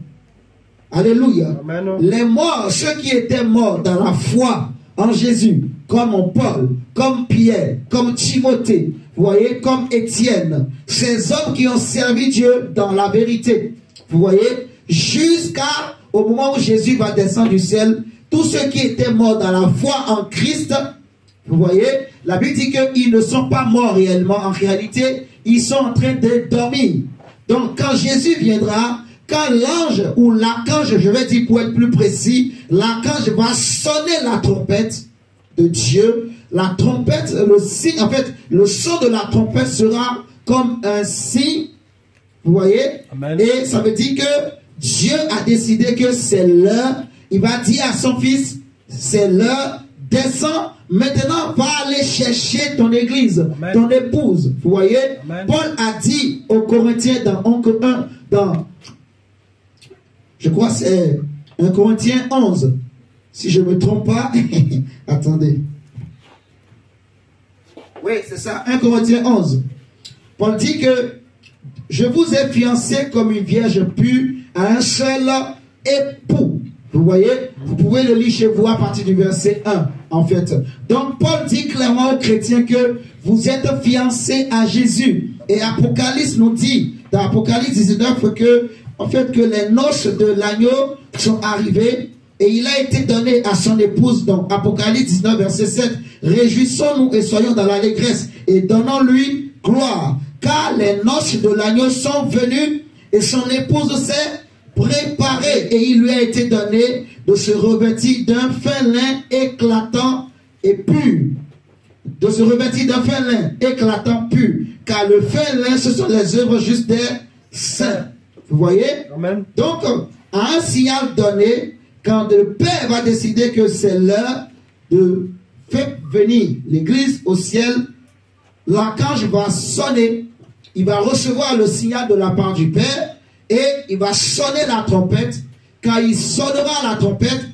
Alléluia. Amen. Les morts, ceux qui étaient morts dans la foi en Jésus, comme Paul, comme Pierre, comme Timothée, vous voyez, comme Étienne, ces hommes qui ont servi Dieu dans la vérité, vous voyez, jusqu'au moment où Jésus va descendre du ciel, tous ceux qui étaient morts dans la foi en Christ, vous voyez, la Bible dit qu'ils ne sont pas morts réellement, en réalité, ils sont en train de dormir. Donc quand Jésus viendra, quand l'ange ou l'archange, je vais dire pour être plus précis, l'archange va sonner la trompette de Dieu. La trompette, le signe, en fait, le son de la trompette sera comme un signe, vous voyez. Amen. Et ça veut dire que Dieu a décidé que c'est l'heure. Il va dire à son fils, c'est l'heure, descends, maintenant va aller chercher ton église, Amen. ton épouse, vous voyez. Amen. Paul a dit aux Corinthiens dans je crois que c'est 1 Corinthiens 11. Si je ne me trompe pas. Attendez. Oui, c'est ça. 1 Corinthiens 11. Paul dit que je vous ai fiancé comme une vierge pure à un seul époux. Vous voyez? Vous pouvez le lire chez vous à partir du verset 1, en fait. Donc, Paul dit clairement aux chrétiens que vous êtes fiancés à Jésus. Et Apocalypse nous dit, dans Apocalypse 19, que en fait, que les noces de l'agneau sont arrivées et il a été donné à son épouse. Donc, Apocalypse 19, verset 7. Réjouissons-nous et soyons dans l'allégresse et donnons-lui gloire. Car les noces de l'agneau sont venues et son épouse s'est préparée. Et il lui a été donné de se revêtir d'un fin lin éclatant et pur. De se revêtir d'un fin lin éclatant pur. Car le fin lin, ce sont les œuvres justes des saints. Vous voyez? Amen. Donc, à un signal donné, quand le Père va décider que c'est l'heure de faire venir l'Église au ciel, l'archange va sonner, il va recevoir le signal de la part du Père et il va sonner la trompette. Quand il sonnera la trompette,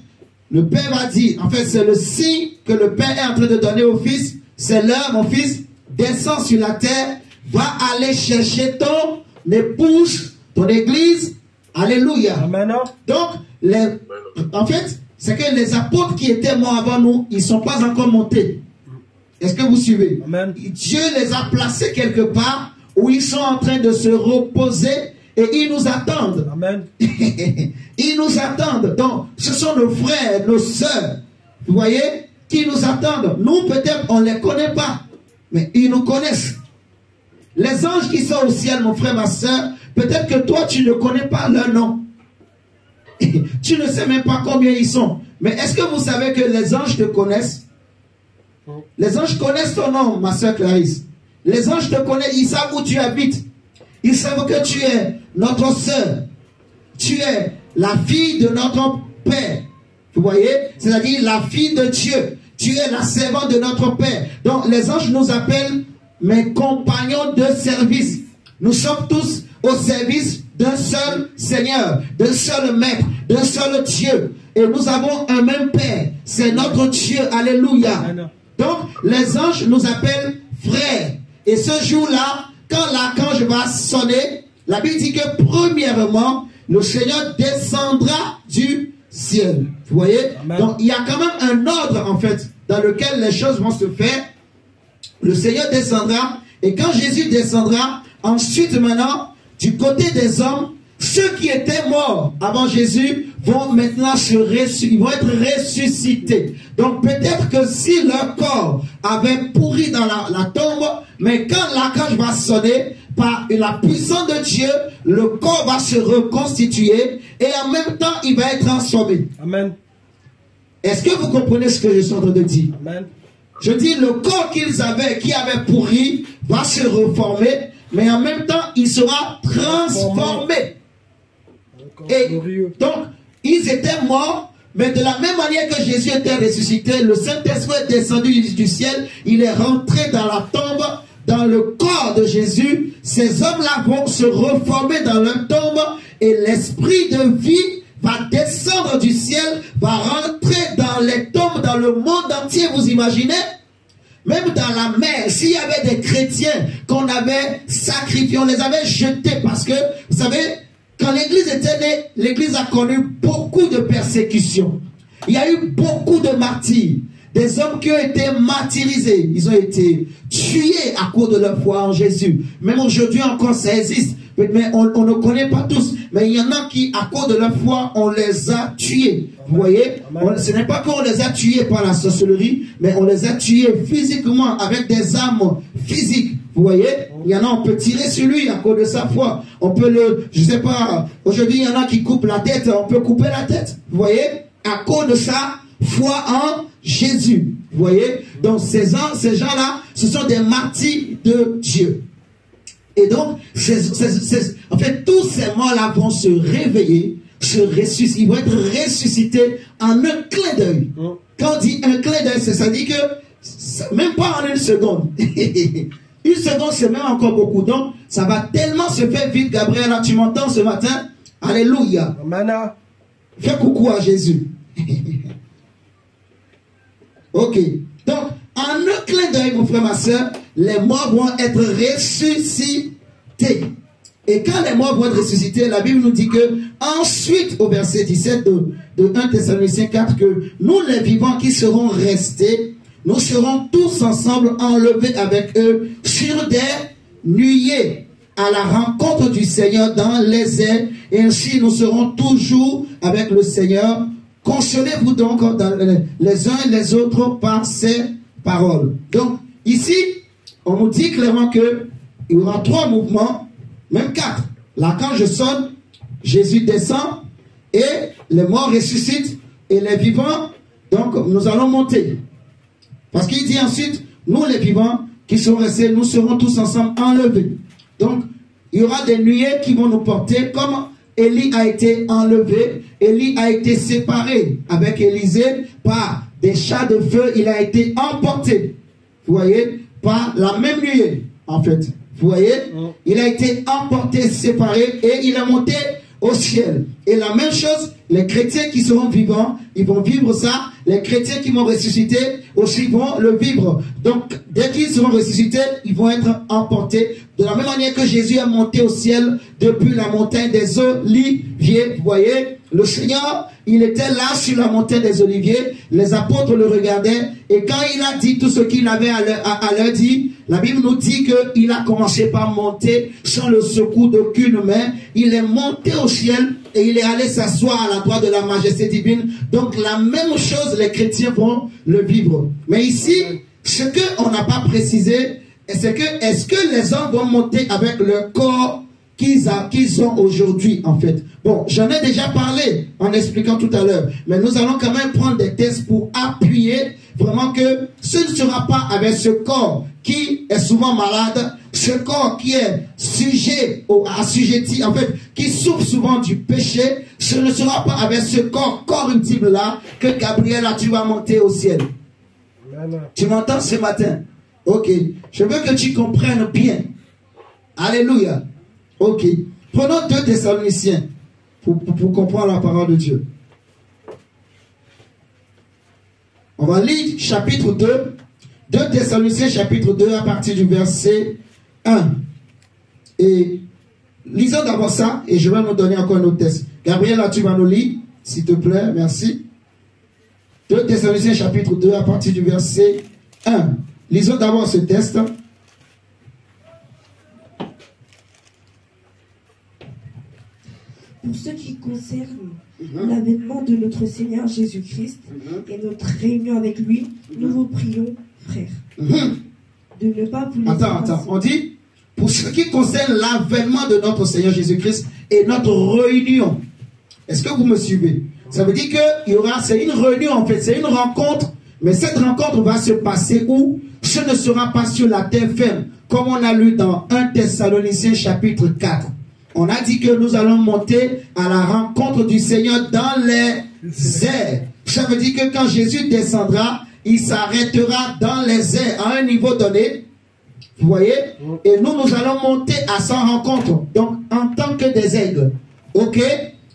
le Père va dire, en fait c'est le signe que le Père est en train de donner au Fils, c'est l'heure, mon fils, descends sur la terre, va aller chercher ton épouse, ton église. Alléluia. Amen. Donc, en fait, c'est que les apôtres qui étaient morts avant nous, ils ne sont pas encore montés. Est-ce que vous suivez? Amen. Dieu les a placés quelque part où ils sont en train de se reposer et ils nous attendent. Amen. Ils nous attendent. Donc, ce sont nos frères, nos sœurs, vous voyez, qui nous attendent. Nous, peut-être, on ne les connaît pas, mais ils nous connaissent. Les anges qui sont au ciel, mon frère, ma soeur, peut-être que toi, tu ne connais pas leur nom. Tu ne sais même pas combien ils sont. Mais est-ce que vous savez que les anges te connaissent? Les anges connaissent ton nom, ma soeur Clarisse. Les anges te connaissent, ils savent où tu habites. Ils savent que tu es notre soeur. Tu es la fille de notre Père. Vous voyez? C'est-à-dire la fille de Dieu. Tu es la servante de notre Père. Donc les anges nous appellent mes compagnons de service. Nous sommes tous au service d'un seul Seigneur, d'un seul Maître, d'un seul Dieu. Et nous avons un même Père. C'est notre Dieu. Alléluia. Donc, les anges nous appellent frères. Et ce jour-là, quand l'archange va sonner, la Bible dit que premièrement, le Seigneur descendra du ciel. Vous voyez? Amen. Donc, il y a quand même un ordre, en fait, dans lequel les choses vont se faire. Le Seigneur descendra. Et quand Jésus descendra, ensuite maintenant, du côté des hommes, ceux qui étaient morts avant Jésus vont maintenant ils vont être ressuscités. Donc peut-être que si leur corps avait pourri dans la tombe, mais quand l'archange va sonner, par la puissance de Dieu, le corps va se reconstituer et en même temps il va être transformé. Amen. Est-ce que vous comprenez ce que je suis en train de dire? Amen. Je dis le corps qu'ils avaient, qui avait pourri, va se reformer, mais en même temps il sera transformé. Et donc, ils étaient morts, Mais de la même manière que Jésus était ressuscité, le Saint-Esprit est descendu du ciel, il est rentré dans la tombe, dans le corps de Jésus. Ces hommes-là vont se reformer dans leur tombe et l'esprit de vie va descendre du ciel, va rentrer dans les tombes, dans le monde entier, vous imaginez? Même dans la mer, s'il y avait des chrétiens qu'on avait sacrifiés, on les avait jetés parce que, vous savez, quand l'église était née, l'église a connu beaucoup de persécutions. Il y a eu beaucoup de martyrs. Des hommes qui ont été martyrisés. Ils ont été tués à cause de leur foi en Jésus. Même aujourd'hui encore, ça existe. Mais on ne connaît pas tous. Mais il y en a qui, à cause de leur foi, on les a tués. Vous voyez? Ce n'est pas qu'on les a tués par la sorcellerie, mais on les a tués physiquement, avec des armes physiques. Vous voyez? Il y en a, on peut tirer sur lui à cause de sa foi. On peut je sais pas, aujourd'hui, il y en a qui coupent la tête, on peut couper la tête. Vous voyez? À cause de sa foi en Jésus. Vous voyez? Donc, ces gens-là, ce sont des martyrs de Dieu. Et donc, en fait, tous ces morts-là vont se réveiller, se ressusciter. Ils vont être ressuscités en un clin d'œil. Quand on dit un clin d'œil, ça dit que, même pas en une seconde. Une seconde, c'est même encore beaucoup. Donc, ça va tellement se faire vite, Gabriel. Tu m'entends ce matin? Alléluia. Amen. Fais coucou à Jésus. Ok. Donc, en un clin d'œil, mon frère, ma soeur, les morts vont être ressuscités. Et quand les morts vont être ressuscités, la Bible nous dit que, ensuite, au verset 17 de 1 Thessaloniciens 4, que nous, les vivants qui serons restés, nous serons tous ensemble enlevés avec eux sur des nuées à la rencontre du Seigneur dans les airs. Et ainsi, nous serons toujours avec le Seigneur. Consolez-vous donc les uns et les autres par ces paroles. Donc, ici, on nous dit clairement qu'il y aura 3 mouvements, même 4. Là, quand je sonne, Jésus descend et les morts ressuscitent et les vivants, donc nous allons monter. Parce qu'il dit ensuite, nous les vivants qui sont restés, nous serons tous ensemble enlevés. Donc, il y aura des nuées qui vont nous porter comme Élie a été enlevé, Élie a été séparé avec Élisée par des chats de feu, il a été emporté, vous voyez, par la même nuée, en fait. Vous voyez, il a été emporté, séparé, et il est monté au ciel. Et la même chose, les chrétiens qui seront vivants, ils vont vivre ça. Les chrétiens qui vont ressusciter aussi vont le vivre. Donc, dès qu'ils seront ressuscités, ils vont être emportés. De la même manière que Jésus est monté au ciel depuis la montagne des Oliviers. Vous voyez, le Seigneur, il était là sur la montagne des Oliviers. Les apôtres le regardaient. Et quand il a dit tout ce qu'il avait à leur dire, la Bible nous dit qu'il a commencé par monter sans le secours d'aucune main. Il est monté au ciel et il est allé s'asseoir à la droite de la majesté divine. Donc la même chose, les chrétiens vont le vivre. Mais ici, ce qu'on n'a pas précisé, c'est que est-ce que les hommes vont monter avec le corps qu'ils ont aujourd'hui, en fait. Bon, j'en ai déjà parlé en expliquant tout à l'heure, mais nous allons quand même prendre des tests pour appuyer vraiment que ce ne sera pas avec ce corps qui est souvent malade, ce corps qui est assujetti, en fait, qui souffre souvent du péché, ce ne sera pas avec ce corps corruptible là que Gabriel, là, tu vas monter au ciel. Amen. Tu m'entends ce matin? Ok. Je veux que tu comprennes bien. Alléluia. Ok. Prenons 2 Thessaloniciens pour comprendre la parole de Dieu. On va lire chapitre 2. 2 Thessaloniciens chapitre 2 à partir du verset 1. Et lisons d'abord ça et je vais nous donner encore nos tests. Gabriel, là tu vas nous lire, s'il te plaît, merci. 2 Thessaloniciens chapitre 2 à partir du verset 1. Lisons d'abord ce test. Pour ce qui concerne l'avènement de notre Seigneur Jésus-Christ et notre réunion avec lui, nous vous prions, frères, de ne pas vous laisser Attends, on dit, pour ce qui concerne l'avènement de notre Seigneur Jésus-Christ et notre réunion. Est-ce que vous me suivez? Ça veut dire qu'il y aura, c'est une réunion en fait, c'est une rencontre, mais cette rencontre va se passer où? Ce ne sera pas sur la terre ferme, comme on a lu dans 1 Thessaloniciens chapitre 4. On a dit que nous allons monter à la rencontre du Seigneur dans les airs. Ça veut dire que quand Jésus descendra, il s'arrêtera dans les airs à un niveau donné. Vous voyez? Et nous allons monter à sa rencontre. Donc, en tant que des aigles. Ok?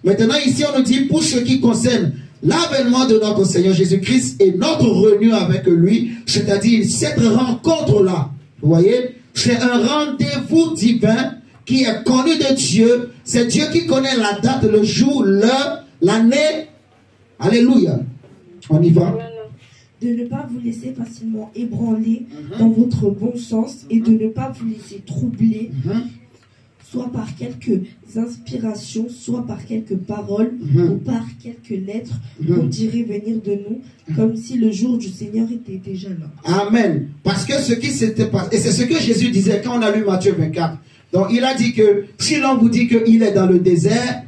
Maintenant, ici, on nous dit, pour ce qui concerne l'avènement de notre Seigneur Jésus-Christ et notre réunion avec lui, c'est-à-dire cette rencontre-là. Vous voyez? C'est un rendez-vous divin qui est connu de Dieu. C'est Dieu qui connaît la date, le jour, l'heure, l'année. Alléluia. On y va. De ne pas vous laisser facilement ébranler dans votre bon sens et de ne pas vous laisser troubler, soit par quelques inspirations, soit par quelques paroles ou par quelques lettres qu'on dirait venir de nous, comme si le jour du Seigneur était déjà là. Amen. Parce que ce qui s'était passé, et c'est ce que Jésus disait quand on a lu Matthieu 24. Donc il a dit que si l'on vous dit qu'il est dans le désert,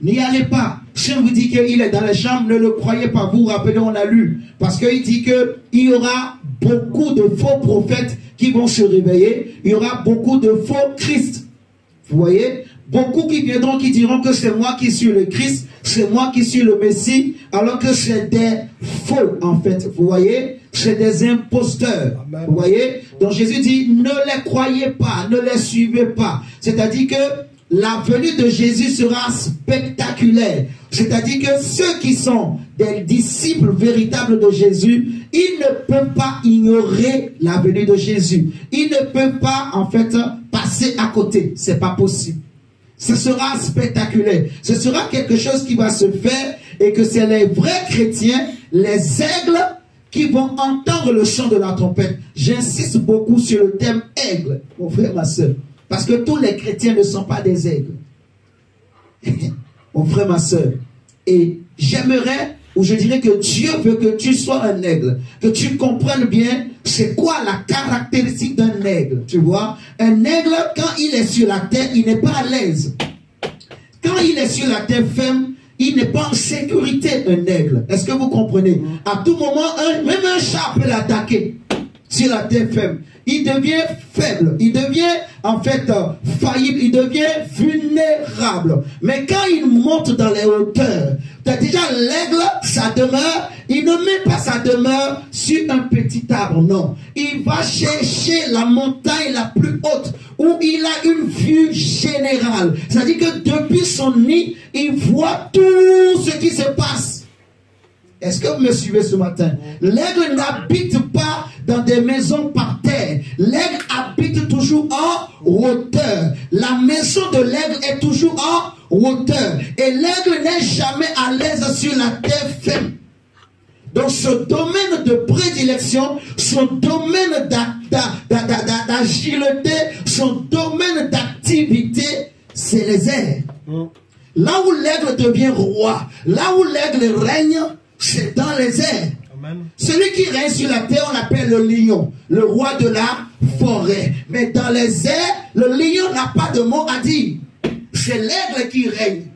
n'y allez pas. Si on vous dit qu'il est dans les chambres, ne le croyez pas. Vous vous rappelez, on a lu. Parce qu'il dit qu'il y aura beaucoup de faux prophètes qui vont se réveiller. Il y aura beaucoup de faux Christ. Vous voyez? Beaucoup qui viendront, qui diront que c'est moi qui suis le Christ, c'est moi qui suis le Messie, alors que c'est des faux, en fait. Vous voyez? C'est des imposteurs. Amen. Vous voyez? Donc Jésus dit, ne les croyez pas, ne les suivez pas. C'est-à-dire que la venue de Jésus sera spectaculaire. C'est-à-dire que ceux qui sont des disciples véritables de Jésus, ils ne peuvent pas ignorer la venue de Jésus. Ils ne peuvent pas, en fait, passer à côté. C'est pas possible. Ce sera spectaculaire. Ce sera quelque chose qui va se faire et que c'est les vrais chrétiens, les aigles, qui vont entendre le chant de la trompette. J'insiste beaucoup sur le thème aigle, mon frère, ma soeur. Parce que tous les chrétiens ne sont pas des aigles. Mon frère, ma soeur. Et j'aimerais, ou je dirais que Dieu veut que tu sois un aigle. Que tu comprennes bien c'est quoi la caractéristique d'un aigle. Tu vois, un aigle, quand il est sur la terre, il n'est pas à l'aise. Quand il est sur la terre ferme, il n'est pas en sécurité, un aigle. Est-ce que vous comprenez? À tout moment, même un chat peut l'attaquer sur la terre ferme. Il devient faible, il devient en fait faillible, il devient vulnérable. Mais quand il monte dans les hauteurs, déjà l'aigle, sa demeure, il ne met pas sa demeure sur un petit arbre, non. Il va chercher la montagne la plus haute, où il a une vue générale. C'est-à-dire que depuis son nid, il voit tout ce qui se passe. Est-ce que vous me suivez ce matin? L'aigle n'habite pas dans des maisons par terre. L'aigle habite toujours en hauteur. La maison de l'aigle est toujours en hauteur. Et l'aigle n'est jamais à l'aise sur la terre ferme. Donc ce domaine de prédilection, son domaine d'agilité, son domaine d'activité, c'est les airs. Là où l'aigle devient roi, là où l'aigle règne, c'est dans les airs. Amen. Celui qui règne sur la terre, on l'appelle le lion, le roi de la forêt. Mais dans les airs, le lion n'a pas de mot à dire. C'est l'aigle qui règne.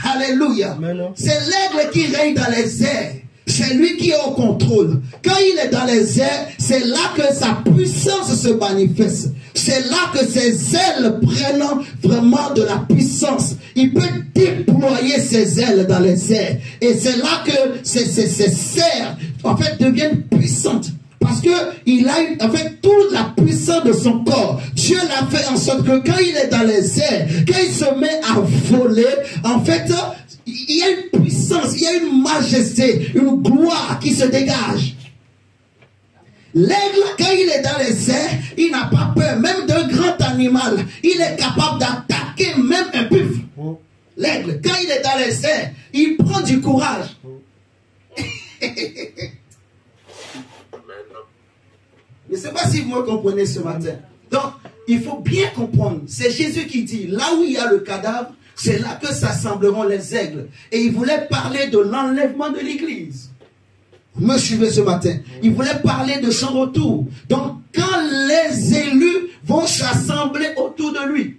Alléluia. C'est l'aigle qui règne dans les airs. C'est lui qui est au contrôle. Quand il est dans les airs, c'est là que sa puissance se manifeste. C'est là que ses ailes prennent vraiment de la puissance. Il peut déployer ses ailes dans les airs. Et c'est là que ses serres, en fait, deviennent puissantes. Parce que il a en fait toute la puissance de son corps. Dieu l'a fait en sorte que quand il est dans les airs, quand il se met à voler, en fait, il y a une puissance, il y a une majesté, une gloire qui se dégage. L'aigle, quand il est dans les airs, il n'a pas peur, même d'un grand animal. Il est capable d'attaquer même un buffle. L'aigle, quand il est dans les airs, il prend du courage. Je ne sais pas si vous me comprenez ce matin. Donc, il faut bien comprendre. C'est Jésus qui dit, là où il y a le cadavre, c'est là que s'assembleront les aigles. Et il voulait parler de l'enlèvement de l'église. Vous me suivez ce matin. Il voulait parler de son retour. Donc, quand les élus vont s'assembler autour de lui,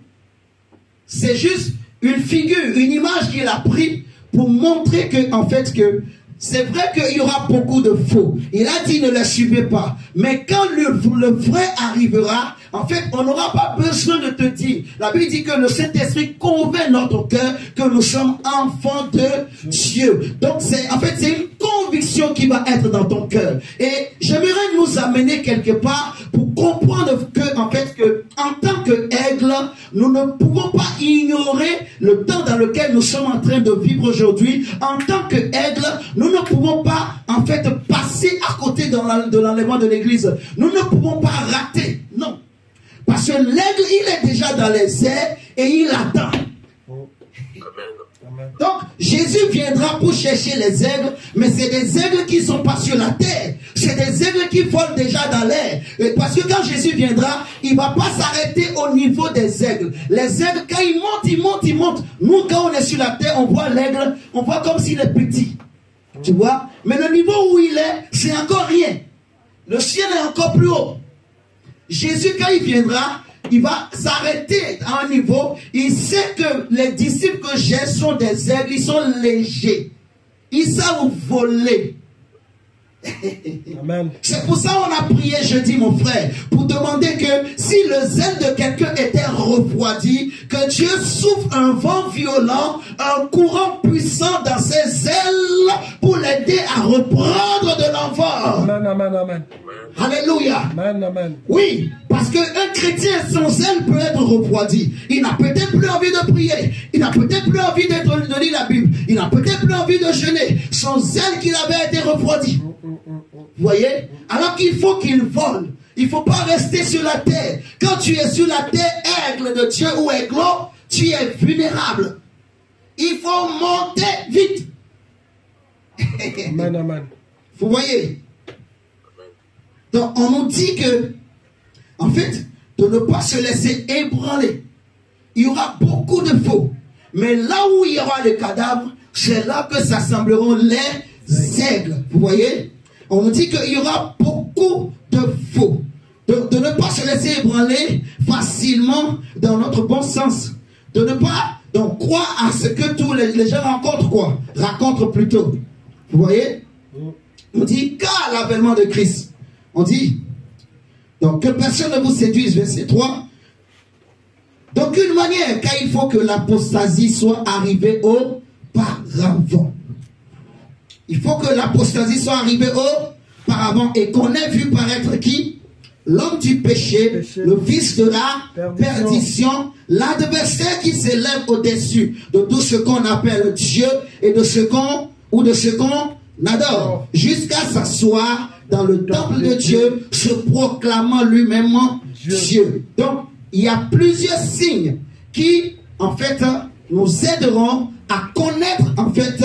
c'est juste une figure, une image qu'il a pris pour montrer que, en fait, que c'est vrai qu'il y aura beaucoup de faux. Il a dit ne les suivez pas. Mais quand le vrai arrivera, en fait, on n'aura pas besoin de te dire. La Bible dit que le Saint-Esprit convainc notre cœur que nous sommes enfants de Dieu. Donc, c'est une conviction qui va être dans ton cœur. Et j'aimerais nous amener quelque part pour comprendre que, en tant qu'aigle, nous ne pouvons pas ignorer le temps dans lequel nous sommes en train de vivre aujourd'hui. En tant qu'aigle, nous ne pouvons pas, passer à côté de l'enlèvement de l'église. Nous ne pouvons pas rater. Non. Parce que l'aigle, il est déjà dans les airs et il attend. Donc, Jésus viendra pour chercher les aigles, mais c'est des aigles qui ne sont pas sur la terre. C'est des aigles qui volent déjà dans l'air. Parce que quand Jésus viendra, il ne va pas s'arrêter au niveau des aigles. Les aigles, quand ils montent, ils montent, ils montent. Nous, quand on est sur la terre, on voit l'aigle, on voit comme s'il est petit. Tu vois? Mais le niveau où il est, c'est encore rien. Le ciel est encore plus haut. Jésus, quand il viendra, il va s'arrêter à un niveau. Il sait que les disciples que j'ai sont des aigles, ils sont légers. Ils savent voler. Amen. C'est pour ça qu'on a prié jeudi, mon frère, pour demander que si le zèle de quelqu'un était refroidi, que Dieu souffle un vent violent, un courant puissant dans ses ailes pour l'aider à reprendre de l'envol. Amen, amen, amen. Alléluia. Amen, amen. Oui, parce qu'un chrétien sans zèle peut être refroidi. Il n'a peut-être plus envie de prier. Il n'a peut-être plus envie de lire la Bible. Il n'a peut-être plus envie de jeûner. Son zèle qu'il avait été refroidi. Vous voyez? Alors qu'il faut qu'il vole. Il ne faut pas rester sur la terre. Quand tu es sur la terre, aigle de Dieu ou aiglon, tu es vulnérable. Il faut monter vite. Amen, amen. Vous voyez? Donc, on nous dit que, en fait, de ne pas se laisser ébranler. Il y aura beaucoup de faux. Mais là où il y aura les cadavres, c'est là que s'assembleront les aigles. Vous voyez? On nous dit qu'il y aura beaucoup de faux. De ne pas se laisser ébranler facilement dans notre bon sens. De ne pas donc croire à ce que tous les gens racontent plutôt. Vous voyez? On dit qu'à l'avènement de Christ. On dit, donc que personne ne vous séduise, verset 3. D'aucune manière, car il faut que l'apostasie soit arrivée auparavant. Il faut que l'apostasie soit arrivée auparavant et qu'on ait vu paraître qui? L'homme du péché, le fils de la perdition, l'adversaire qui s'élève au-dessus de tout ce qu'on appelle Dieu et de ce qu'on adore, jusqu'à s'asseoir dans le temple de Dieu, se proclamant lui-même Dieu. Donc, il y a plusieurs signes qui, en fait, nous aideront à connaître, en fait,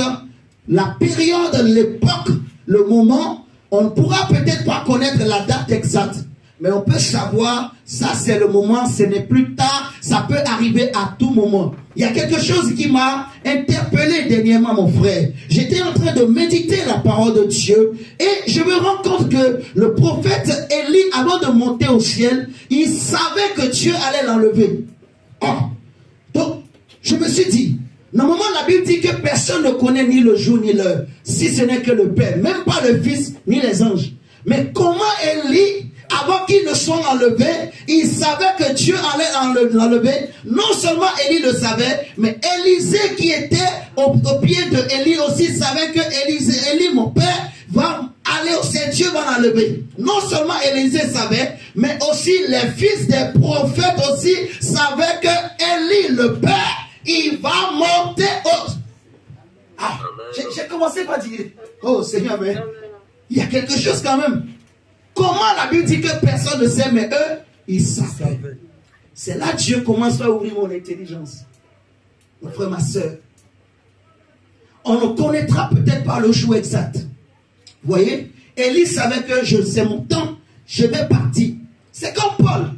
la période, l'époque, le moment. On ne pourra peut-être pas connaître la date exacte, mais on peut savoir, ça c'est le moment, ce n'est plus tard, ça peut arriver à tout moment. Il y a quelque chose qui m'a interpellé dernièrement, mon frère. J'étais en train de méditer la parole de Dieu et je me rends compte que le prophète Élie, avant de monter au ciel, il savait que Dieu allait l'enlever. Oh. Donc, je me suis dit, normalement la Bible dit que personne ne connaît ni le jour ni l'heure, si ce n'est que le Père, même pas le Fils ni les anges. Mais comment Élie, avant qu'ils ne soient enlevés, il savait que Dieu allait l'enlever. Non seulement Élie le savait, mais Élisée qui était au pied de Élie aussi savait que Élie, mon père, va aller au ciel, Dieu va l'enlever. Non seulement Élisée savait, mais aussi les fils des prophètes aussi savaient que Élie, le père, il va monter au... Ah, j'ai commencé par dire, oh Seigneur, mais il y a quelque chose quand même. Comment la Bible dit que personne ne sait, mais eux, ils savaient. C'est là que Dieu commence à ouvrir mon intelligence. Mon frère, ma soeur. On ne connaîtra peut-être pas le jour exact. Vous voyez? Élie savait que c'est mon temps, je vais partir. C'est comme Paul.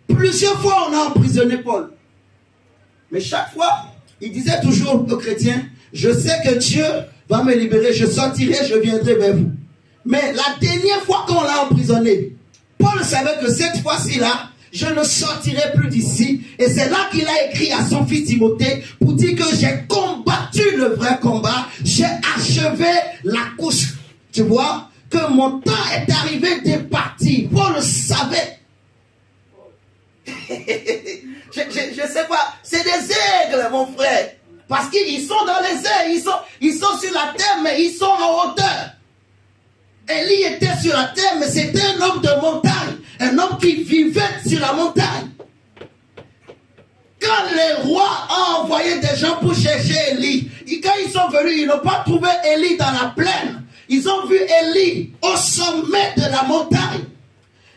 Plusieurs fois, on a emprisonné Paul. Mais chaque fois, il disait toujours aux chrétiens, je sais que Dieu va me libérer, je sortirai, je viendrai vers vous. Mais la dernière fois qu'on l'a emprisonné, Paul savait que cette fois-ci-là, je ne sortirai plus d'ici. Et c'est là qu'il a écrit à son fils Timothée pour dire que j'ai combattu le vrai combat, j'ai j'ai achevé la course. Tu vois que mon temps est arrivé de partir. Paul le savait. je sais pas, c'est des aigles, mon frère. Parce qu'ils sont dans les airs, ils sont sur la terre, mais ils sont en hauteur. Élie était sur la terre, mais c'était un homme de montagne. Un homme qui vivait sur la montagne. Quand les rois ont envoyé des gens pour chercher Élie, quand ils sont venus, ils n'ont pas trouvé Élie dans la plaine. Ils ont vu Élie au sommet de la montagne.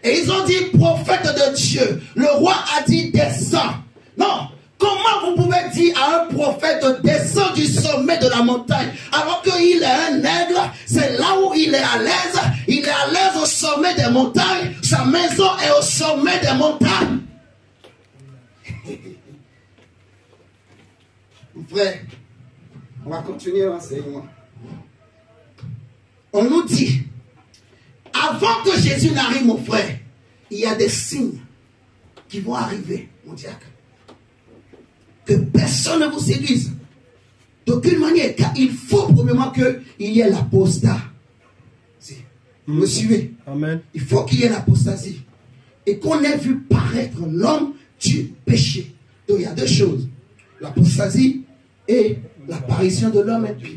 Et ils ont dit, prophète de Dieu. Le roi a dit, descends. Non. Comment vous pouvez dire à un prophète de descendre du sommet de la montagne alors qu'il est un nègre? C'est là où il est à l'aise. Il est à l'aise au sommet des montagnes. Sa maison est au sommet des montagnes. Mon frère, on va continuer l'enseignement. On nous dit, avant que Jésus n'arrive, mon frère, il y a des signes qui vont arriver, mon diacre. Que personne ne vous séduise. D'aucune manière, car il faut premièrement qu'il y ait l'apostat. Vous me suivez? Amen. Il faut qu'il y ait l'apostasie. Et qu'on ait vu paraître l'homme du péché. Donc il y a deux choses. L'apostasie et l'apparition de l'homme impie.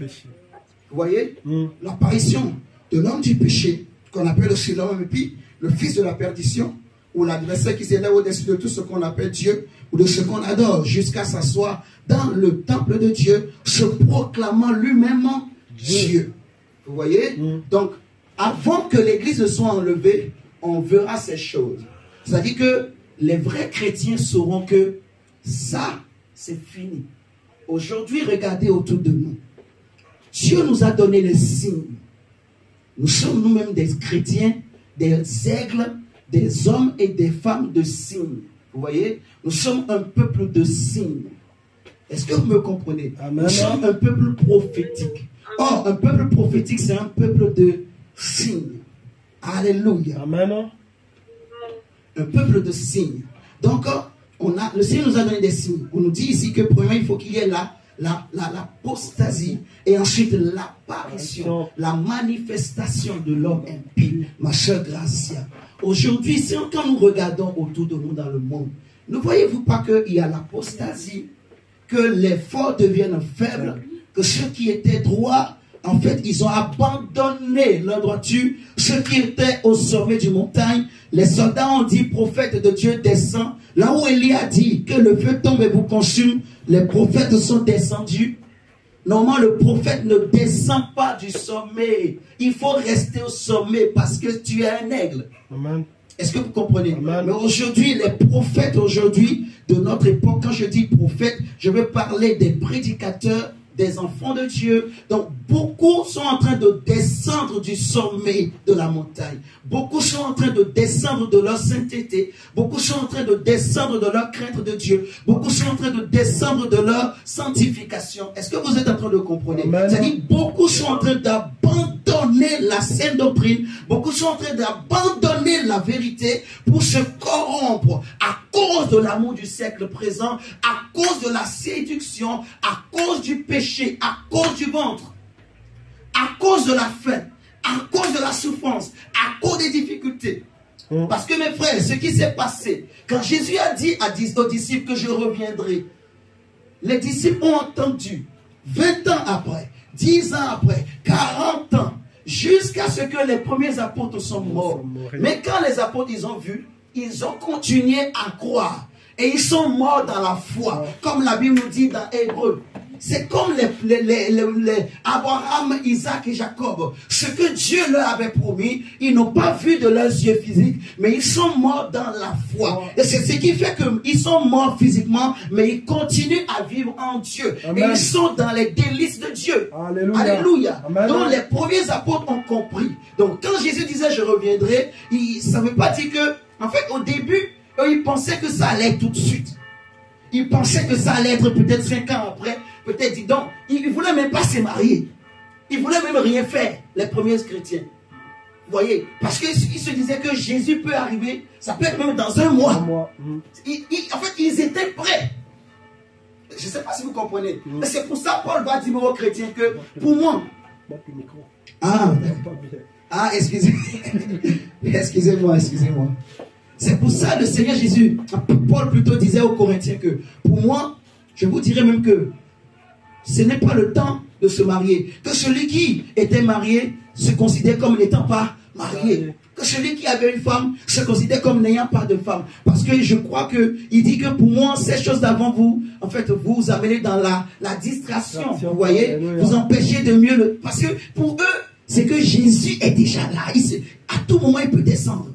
Vous voyez? L'apparition de l'homme du péché, qu'on appelle aussi l'homme impie, le fils de la perdition, ou l'adversaire qui s'élève au-dessus de tout ce qu'on appelle Dieu, ou de ce qu'on adore, jusqu'à s'asseoir dans le temple de Dieu, se proclamant lui-même Dieu. Vous voyez? Donc, avant que l'Église ne soit enlevée, on verra ces choses. C'est-à-dire que les vrais chrétiens sauront que ça, c'est fini. Aujourd'hui, regardez autour de nous. Dieu nous a donné les signes. Nous sommes nous-mêmes des chrétiens, des aigles, des hommes et des femmes de signes. Vous voyez? Nous sommes un peuple de signes. Est-ce que vous me comprenez? Amen. Nous sommes un peuple prophétique. Or, un peuple prophétique, c'est un peuple de signes. Alléluia. Amen. Un peuple de signes. Donc, le Seigneur nous a donné des signes. On nous dit ici que premièrement, il faut qu'il y ait l'apostasie et ensuite l'apparition, la manifestation de l'homme impie. Ma chère Gracia. Aujourd'hui, quand nous regardons autour de nous dans le monde, ne voyez-vous pas qu'il y a l'apostasie, que les forts deviennent faibles, que ceux qui étaient droits, en fait, ils ont abandonné leur droiture. Ceux qui étaient au sommet du montagne, les soldats ont dit, prophète de Dieu descend. Là où Élie a dit que le feu tombe et vous consume, les prophètes sont descendus. Normalement, le prophète ne descend pas du sommet. Il faut rester au sommet parce que tu es un aigle. Amen. Est-ce que vous comprenez? Amen. Mais aujourd'hui, les prophètes aujourd'hui de notre époque, quand je dis prophète, je veux parler des prédicateurs, des enfants de Dieu. Donc, beaucoup sont en train de descendre du sommet de la montagne. Beaucoup sont en train de descendre de leur sainteté. Beaucoup sont en train de descendre de leur crainte de Dieu. Beaucoup sont en train de descendre de leur sanctification. Est-ce que vous êtes en train de comprendre? C'est-à-dire, beaucoup sont en train d'abandonner la saine doctrine. Beaucoup sont en train d'abandonner la vérité pour se corrompre à cause de l'amour du siècle présent, à cause de la séduction, à cause du péché, à cause du ventre, à cause de la faim, à cause de la souffrance, à cause des difficultés. Parce que mes frères, ce qui s'est passé, quand Jésus a dit aux disciples que je reviendrai, les disciples ont entendu 20 ans après, 10 ans après, 40 ans, jusqu'à ce que les premiers apôtres sont morts. Mais quand les apôtres, ils ont vu, ils ont continué à croire. Et ils sont morts dans la foi. Comme la Bible nous dit dans Hébreu. C'est comme les Abraham, Isaac et Jacob. Ce que Dieu leur avait promis, ils n'ont pas vu de leurs yeux physiques, mais ils sont morts dans la foi. Et c'est ce qui fait qu'ils sont morts physiquement, mais ils continuent à vivre en Dieu. Amen. Et ils sont dans les délices de Dieu. Alléluia. Alléluia. Amen. Donc les premiers apôtres ont compris. Donc quand Jésus disait je reviendrai, ça ne veut pas dire que, en fait au début, eux, ils pensaient que ça allait tout de suite. Ils pensaient que ça allait être peut-être 5 ans après. Peut-être, dis donc, ils ne voulaient même pas se marier. Ils ne voulaient même rien faire, les premiers chrétiens. Vous voyez? Parce qu'ils se disaient que Jésus peut arriver, ça peut être même dans un mois. En fait, ils étaient prêts. Je ne sais pas si vous comprenez. Mais c'est pour ça que Paul va dire aux chrétiens que, pour moi... excusez-moi. C'est pour ça le Seigneur Jésus, Paul plutôt disait aux Corinthiens que, pour moi, je vous dirais même que ce n'est pas le temps de se marier. Que celui qui était marié se considère comme n'étant pas marié. Que celui qui avait une femme se considère comme n'ayant pas de femme. Parce que je crois il dit que pour moi, ces choses d'avant vous, en fait, vous amenez dans la distraction. Vous voyez, vous empêchez de mieux parce que pour eux, c'est que Jésus est déjà là. À tout moment, il peut descendre.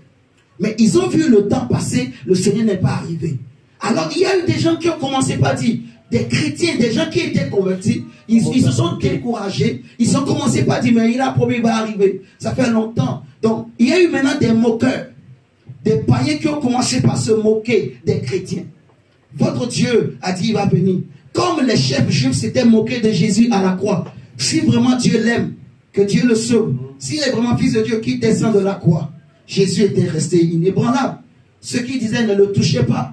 Mais ils ont vu le temps passer, le Seigneur n'est pas arrivé. Alors, il y a eu des gens qui ont commencé par dire, des chrétiens, des gens qui étaient convertis, ils se sont découragés. Ils ont commencé par dire, mais il a promis, il va arriver. Ça fait longtemps. Donc, il y a eu maintenant des moqueurs, des païens qui ont commencé par se moquer des chrétiens. Votre Dieu a dit, il va venir. Comme les chefs juifs s'étaient moqués de Jésus à la croix. Si vraiment Dieu l'aime, que Dieu le sauve. S'il est vraiment fils de Dieu qui descend de la croix, Jésus était resté inébranlable. Ceux qui disaient ne le touchez pas.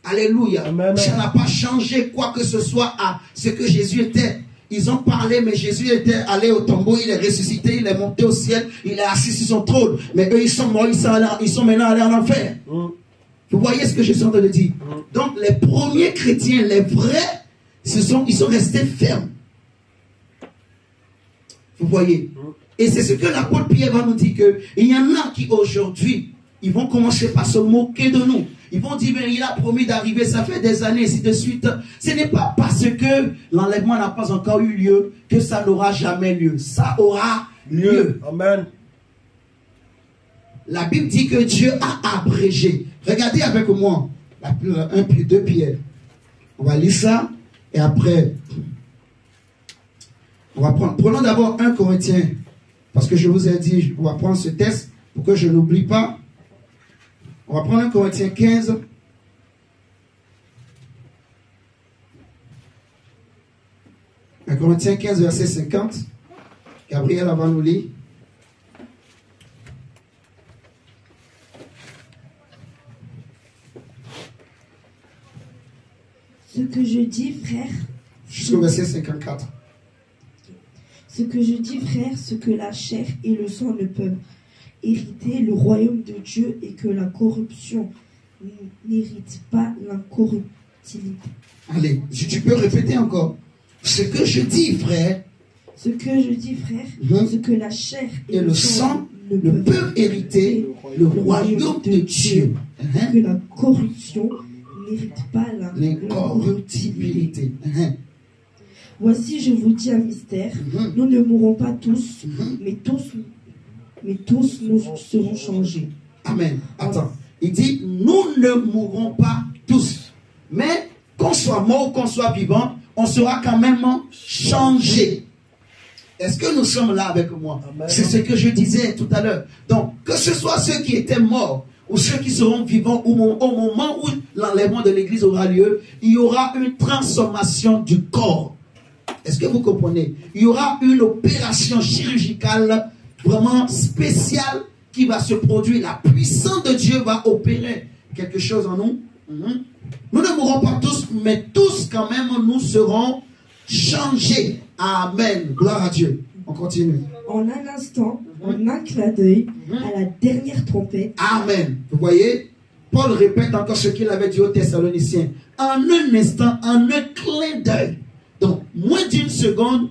Alléluia. Amen. Ça n'a pas changé quoi que ce soit à ce que Jésus était. Ils ont parlé, mais Jésus était allé au tombeau, il est ressuscité, il est monté au ciel, il est assis sur son trône. Mais eux, ils sont morts, ils sont maintenant allés en enfer. Vous voyez ce que je suis en train de dire? Donc, les premiers chrétiens, les vrais, ils sont restés fermes. Vous voyez? Et c'est ce que l'apôtre Pierre va nous dire, qu'il y en a qui aujourd'hui, ils vont commencer par se moquer de nous. Ils vont dire, mais il a promis d'arriver, ça fait des années, ainsi de suite. Ce n'est pas parce que l'enlèvement n'a pas encore eu lieu que ça n'aura jamais lieu. Ça aura lieu. Amen. La Bible dit que Dieu a abrégé. Regardez avec moi, 2 Pierre. On va lire ça, et après, on va prendre. Prenons d'abord 1 Corinthiens, parce que je vous ai dit, on va prendre ce texte, pour que je n'oublie pas. On va prendre 1 Corinthiens 15. Un Corinthiens 15, verset 50. Gabriel, avant nous lire. Ce que je dis, frère. Jusqu'au verset 54. Ce que je dis, frère, ce que la chair et le sang ne peuvent hériter le royaume de Dieu et que la corruption n'hérite pas l'incorruptibilité. Allez, si tu peux répéter encore. Ce que je dis, frère. Ce que je dis, frère, ce que la chair et le sang ne peuvent hériter le royaume de Dieu. Que la corruption n'hérite pas l'incorruptibilité. Voici, je vous dis un mystère. Nous ne mourrons pas tous, mais tous nous serons changés. Amen. Attends. Il dit, nous ne mourrons pas tous. Mais qu'on soit mort ou qu'on soit vivant, on sera quand même changé. Est-ce que nous sommes là avec moi? C'est ce que je disais tout à l'heure. Donc, que ce soit ceux qui étaient morts ou ceux qui seront vivants au moment où l'enlèvement de l'église aura lieu, il y aura une transformation du corps. Est-ce que vous comprenez? Il y aura une opération chirurgicale vraiment spéciale qui va se produire. La puissance de Dieu va opérer quelque chose en nous. Nous ne mourrons pas tous, mais tous quand même nous serons changés. Amen. Gloire à Dieu. On continue. En un instant, en un clin d'œil, à la dernière trompette. Amen. Vous voyez, Paul répète encore ce qu'il avait dit aux Thessaloniciens. En un instant, en un clin d'œil. Donc, moins d'une seconde,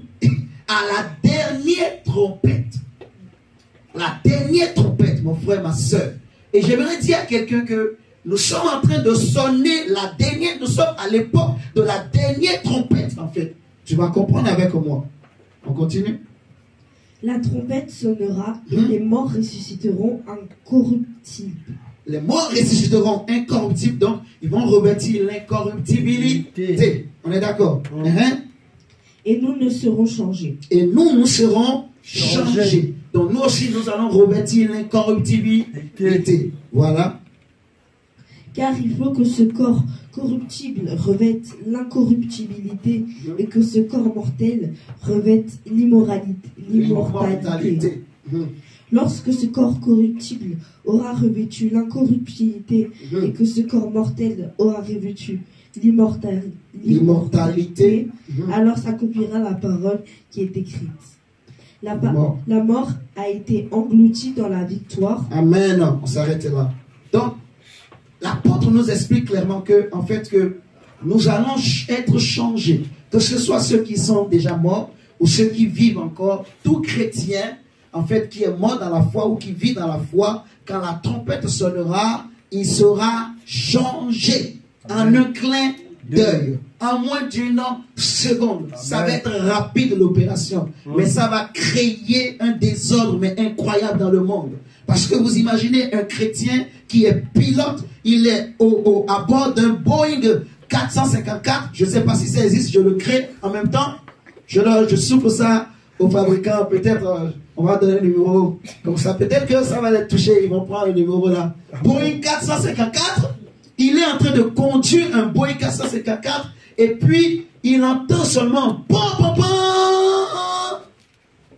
à la dernière trompette. La dernière trompette, mon frère, ma soeur. Et j'aimerais dire à quelqu'un que nous sommes en train de sonner la dernière, nous sommes à l'époque de la dernière trompette, en fait. Tu vas comprendre avec moi. On continue. La trompette sonnera et les morts ressusciteront incorruptibles. Les morts ressusciteront incorruptibles, donc ils vont revêtir l'incorruptibilité. On est d'accord? Et nous ne serons changés. Et nous serons changés. Donc nous aussi, nous allons revêtir l'incorruptibilité. Voilà. Car il faut que ce corps corruptible revête l'incorruptibilité et que ce corps mortel revête l'immortalité. Lorsque ce corps corruptible aura revêtu l'incorruptibilité et que ce corps mortel aura revêtu l'immortalité, alors s'accomplira la parole qui est écrite. La mort a été engloutie dans la victoire. Amen. On s'arrête là. Donc, l'apôtre nous explique clairement que, en fait, que nous allons être changés. Que ce soit ceux qui sont déjà morts ou ceux qui vivent encore, tout chrétien, en fait, qui est mort dans la foi ou qui vit dans la foi, quand la trompette sonnera, il sera changé en un clin d'œil, en moins d'une seconde. Amen. Ça va être rapide l'opération, mais ça va créer un désordre mais incroyable dans le monde. Parce que vous imaginez un chrétien qui est pilote, il est à bord d'un Boeing 454, je ne sais pas si ça existe, je le crée en même temps, je souffle ça aux fabricants, peut-être on va donner un numéro comme ça, peut-être que ça va les toucher, ils vont prendre le numéro là. Boeing 454, il est en train de conduire un Boeing 454 et puis il entend seulement pom pom pom,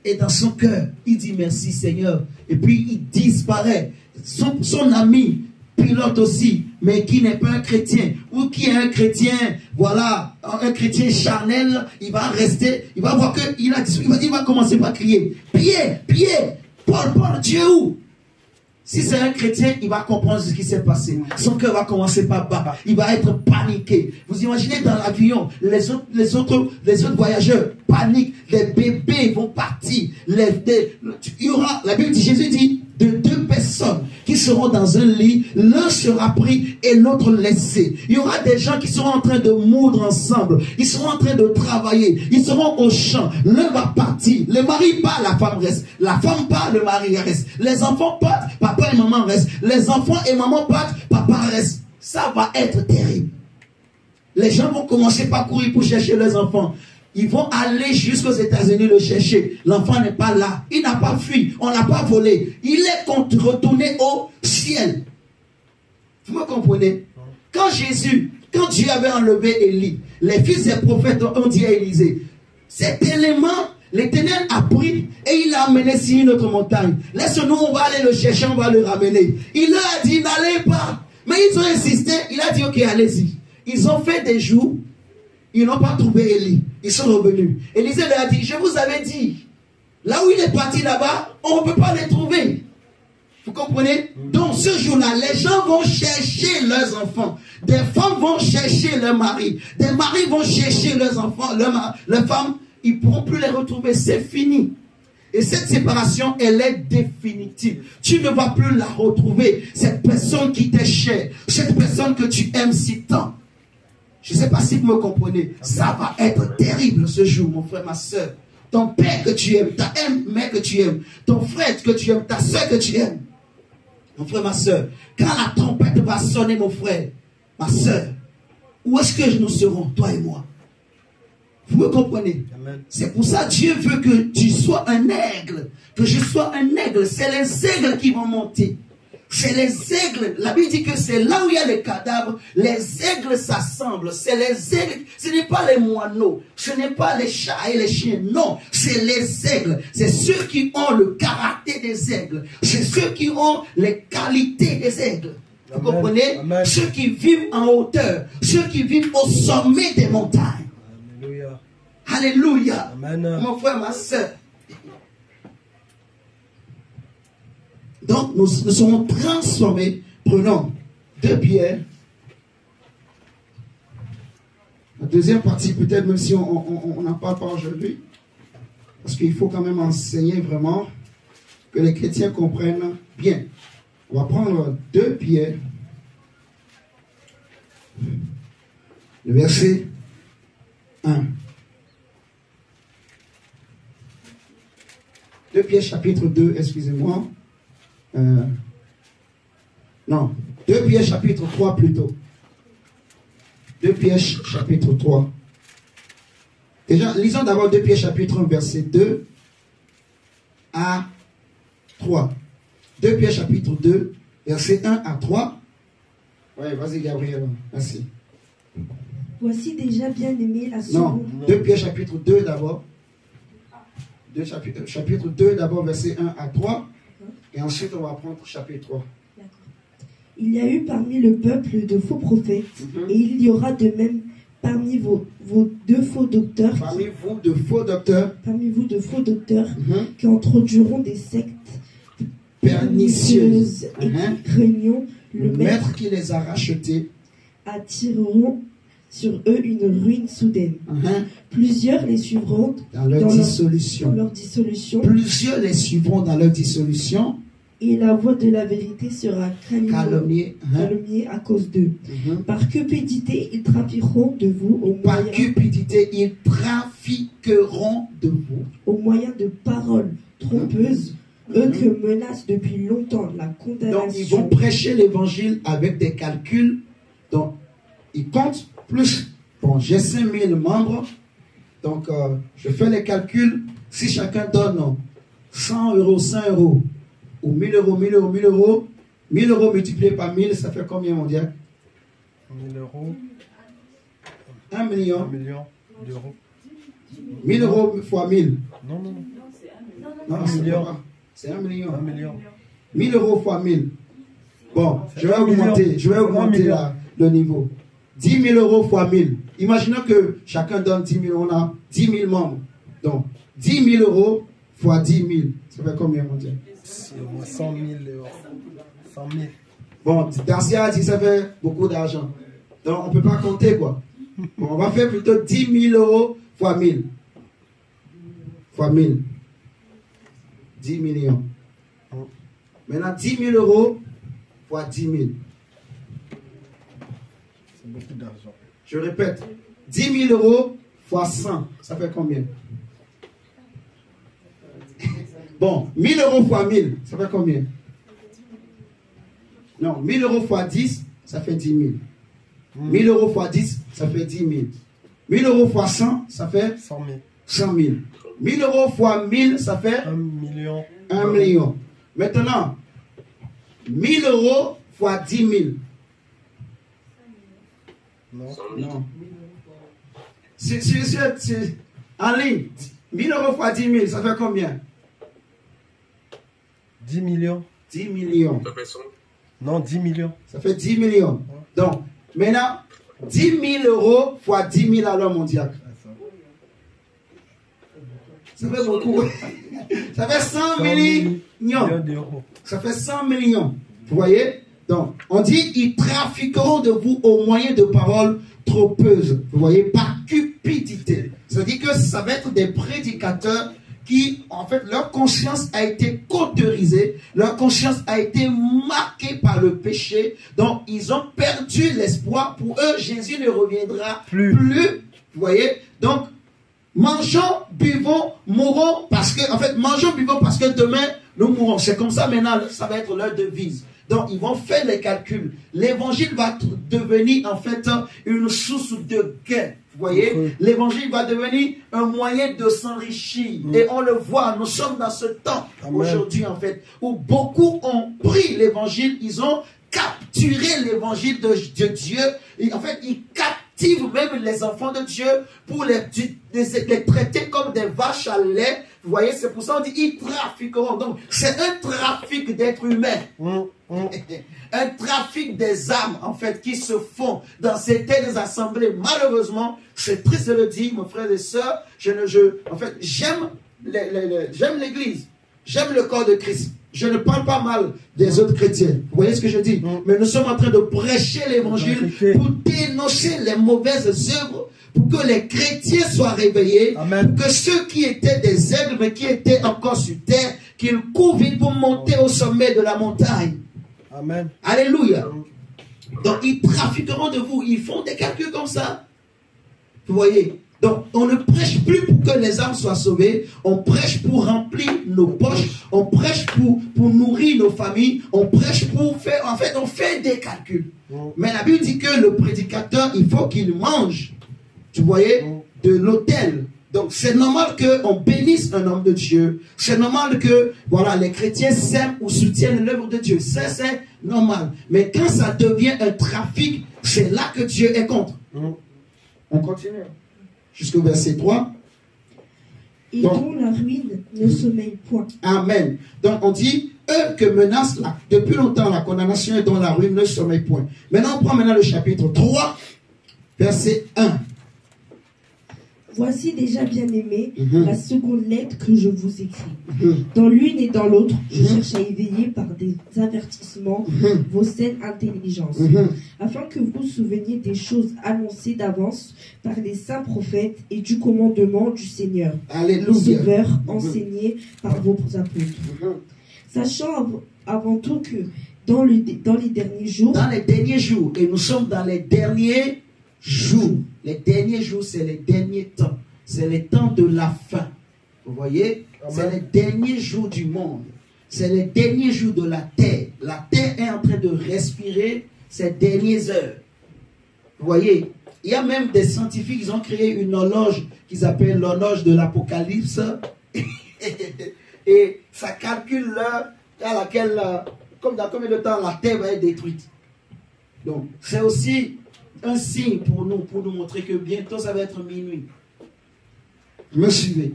et dans son cœur il dit merci Seigneur, et puis il disparaît. Son ami pilote aussi, mais qui n'est pas un chrétien, ou qui est un chrétien, voilà, un chrétien charnel, il va rester, il va voir qu'il il va commencer par crier, Pierre, Paul, tu es où? Si c'est un chrétien, il va comprendre ce qui s'est passé. Son cœur va commencer par battre. Il va être paniqué. Vous imaginez dans l'avion, les autres voyageurs paniquent. Les bébés vont partir. Il y aura, la Bible dit, Jésus dit, de deux personnes qui seront dans un lit, l'un sera pris et l'autre laissé. Il y aura des gens qui seront en train de moudre ensemble. Ils seront en train de travailler. Ils seront au champ. L'un va partir. Le mari part, la femme reste. La femme part, le mari reste. Les enfants partent, papa et maman restent. Les enfants et maman partent, papa reste. Ça va être terrible. Les gens vont commencer par courir pour chercher leurs enfants. Ils vont aller jusqu'aux États-Unis le chercher. L'enfant n'est pas là. Il n'a pas fui. On l'a pas volé. Il est retourné au ciel. Vous me comprenez? Quand Dieu avait enlevé Élie, les fils des prophètes ont dit à Élisée, cet élément, l'Éternel a pris et il l'a amené sur une autre montagne. Laisse-nous, on va aller le chercher, on va le ramener. Il leur a dit, n'allez pas. Mais ils ont insisté. Il a dit, ok, allez-y. Ils ont fait des jours. Ils n'ont pas trouvé Élie. Ils sont revenus. Élisée leur a dit, je vous avais dit, là où il est parti là-bas, on ne peut pas les trouver. Vous comprenez? Donc ce jour-là, les gens vont chercher leurs enfants. Des femmes vont chercher leurs maris. Des maris vont chercher leurs enfants. Leurs femmes, ils ne pourront plus les retrouver. C'est fini. Et cette séparation, elle est définitive. Tu ne vas plus la retrouver. Cette personne qui t'est chère. Cette personne que tu aimes si tant. Je ne sais pas si vous me comprenez. Ça va être terrible ce jour, mon frère, ma soeur. Ton père que tu aimes, ta mère que tu aimes, ton frère que tu aimes, ta soeur que tu aimes. Mon frère, ma soeur, quand la trompette va sonner, mon frère, ma soeur, où est-ce que nous serons, toi et moi? Vous me comprenez? C'est pour ça que Dieu veut que tu sois un aigle, que je sois un aigle. C'est les aigles qui vont monter. C'est les aigles. La Bible dit que c'est là où il y a les cadavres. Les aigles s'assemblent. C'est les aigles. Ce n'est pas les moineaux. Ce n'est pas les chats et les chiens. Non, c'est les aigles. C'est ceux qui ont le caractère des aigles. C'est ceux qui ont les qualités des aigles. Vous comprenez? Amen. Ceux qui vivent en hauteur. Ceux qui vivent au sommet des montagnes. Alléluia. Alléluia. Amen. Mon frère, ma soeur. Donc, nous serons transformés. Prenons 2 Pierre. La deuxième partie, peut-être, même si on n'en parle pas aujourd'hui, parce qu'il faut quand même enseigner vraiment que les chrétiens comprennent bien. On va prendre 2 Pierre, le verset 1. 2 Pierre chapitre 2, excusez-moi. Non, 2 Pierre chapitre 3 plutôt. 2 Pierre chapitre 3. Déjà, lisons d'abord 2 Pierre chapitre 1, verset 2 à 3. 2 Pierre chapitre 2, verset 1 à 3. Oui, vas-y Gabriel, merci. Voici déjà bien aimé la seconde. Non, 2 Pierre chapitre 2 d'abord. Chapitre 2 d'abord, verset 1 à 3. Et ensuite, on va prendre chapitre 3. D'accord. Il y a eu parmi le peuple de faux prophètes, et il y aura de même parmi vos deux faux docteurs. Parmi vous de faux docteurs. Parmi vous de faux docteurs qui introduiront des sectes pernicieuses et qui craignant le maître qui les a rachetés attireront sur eux une ruine soudaine. Plusieurs les suivront dans leur dissolution. Plusieurs les suivront dans leur dissolution. Et la voix de la vérité sera calomniée à cause d'eux. Par cupidité, ils trafiqueront de vous au moyen de paroles trompeuses, eux que menacent depuis longtemps la condamnation. Donc ils vont prêcher l'évangile avec des calculs. Donc ils comptent plus. Bon, j'ai 5000 membres. Donc je fais les calculs. Si chacun donne 100 euros, 100 euros, ou 1000 euros, 1000 euros, 1000 euros, 1000 euros multiplié par 1000, ça fait combien, mon diable? 1000 euros. 1 million. 1 million d'euros. 1000 euros fois 1000. Non, non, non. Non, c'est 1 million. 1 million. 1000 euros fois 1000. Bon, je vais augmenter le niveau. 10 000 euros fois 1000. Imaginons que chacun donne 10 000, on a 10 000 membres. Donc, 10 000 euros fois 10 000. Ça fait combien, mon Dieu? 100 000 euros. 100 000. Bon, Darcia a dit ça fait beaucoup d'argent. Donc, on ne peut pas compter, quoi. Bon, on va faire plutôt 10 000 euros fois 1000. Fois 1000. 10 millions. Maintenant, 10 000 euros fois 10 000. C'est beaucoup d'argent. Je répète, 10 000 euros fois 100, ça fait combien? Bon, 1000 euros fois 1000, ça fait combien? Non, 1000 euros fois 10, ça fait 10 000. 1000 euros fois 10, ça fait 10 000. 1000 euros fois 100, ça fait 100 000. 100 000. 1000 euros fois 1000, ça fait 1 million. 1 million. Maintenant, 1000 euros fois 10 000. Non. Non. C'est en ligne. 1000 euros fois 10 000, ça fait combien? 10 millions. 10 millions. Non, 10 millions. Ça fait 10 millions. Donc, maintenant, 10 000 euros fois 10 000 alors, mon diacre. Ça fait beaucoup. Ça fait 100 millions d'euros. Ça fait 100 millions. Vous voyez? Donc, on dit, ils trafiqueront de vous au moyen de paroles trompeuses. Vous voyez? Par cupidité. C'est-à-dire que ça va être des prédicateurs qui, en fait, leur conscience a été cauterisée, leur conscience a été marquée par le péché, donc ils ont perdu l'espoir. Pour eux, Jésus ne reviendra plus. Vous voyez? Donc, mangeons, buvons, mourons, parce que, en fait, mangeons, buvons, parce que demain, nous mourrons. C'est comme ça maintenant, ça va être leur devise. Donc, ils vont faire les calculs. L'évangile va devenir, en fait, une source de gain. Vous voyez, l'évangile va devenir un moyen de s'enrichir. Et on le voit, nous sommes dans ce temps aujourd'hui, en fait, où beaucoup ont pris l'évangile, ils ont capturé l'évangile de Dieu. Et en fait, ils captivent même les enfants de Dieu pour les traiter comme des vaches à lait. Vous voyez, c'est pour ça qu'on dit ils trafiqueront. Donc, c'est un trafic d'êtres humains. Un trafic des âmes, en fait, qui se font dans certaines assemblées. Malheureusement, c'est triste de le dire, mes frères et sœurs. En fait, j'aime l'Église. J'aime le corps de Christ. Je ne parle pas mal des autres chrétiens. Vous voyez ce que je dis? Mais nous sommes en train de prêcher l'évangile pour dénoncer les mauvaises œuvres, pour que les chrétiens soient réveillés, pour que ceux qui étaient des aigles, mais qui étaient encore sur terre, qu'ils courent vite pour monter au sommet de la montagne. Amen. Alléluia. Donc, ils trafiqueront de vous. Ils font des calculs comme ça. Vous voyez? Donc, on ne prêche plus pour que les âmes soient sauvées. On prêche pour remplir nos poches. On prêche pour nourrir nos familles. On prêche pour faire... En fait, on fait des calculs. Mais la Bible dit que le prédicateur, il faut qu'il mange. Tu voyez? De l'autel. Donc, c'est normal qu'on bénisse un homme de Dieu. C'est normal que, voilà, les chrétiens s'aiment ou soutiennent l'œuvre de Dieu. Ça, c'est normal. Mais quand ça devient un trafic, c'est là que Dieu est contre. On continue. Jusqu'au verset 3. et Donc, dont la ruine ne sommeille point. Amen. Donc on dit, eux que menace depuis longtemps la condamnation et dont la ruine ne sommeille point. Maintenant on prend maintenant le chapitre 3, verset 1. Voici déjà, bien-aimés, Mhm. la seconde lettre que je vous écris. Mhm. Dans l'une et dans l'autre, je Mhm. cherche à éveiller par des avertissements Mhm. vos saines intelligences, Mhm. afin que vous vous souveniez des choses annoncées d'avance par les saints prophètes et du commandement du Seigneur, le Alléluia. Sauveur, enseigné par vos apôtres. Mhm. Sachant avant tout que dans les derniers jours, Dans les derniers jours, et nous sommes dans les derniers jours. Les derniers jours, c'est les derniers temps. C'est les temps de la fin. Vous voyez? Amen. C'est les derniers jours du monde. C'est les derniers jours de la terre. La terre est en train de respirer ces dernières heures. Vous voyez? Il y a même des scientifiques, ils ont créé une horloge qu'ils appellent l'horloge de l'Apocalypse. Et ça calcule l'heure à laquelle, comme dans combien de temps la terre va être détruite. Donc, c'est aussi un signe pour nous montrer que bientôt ça va être minuit. Me suivez?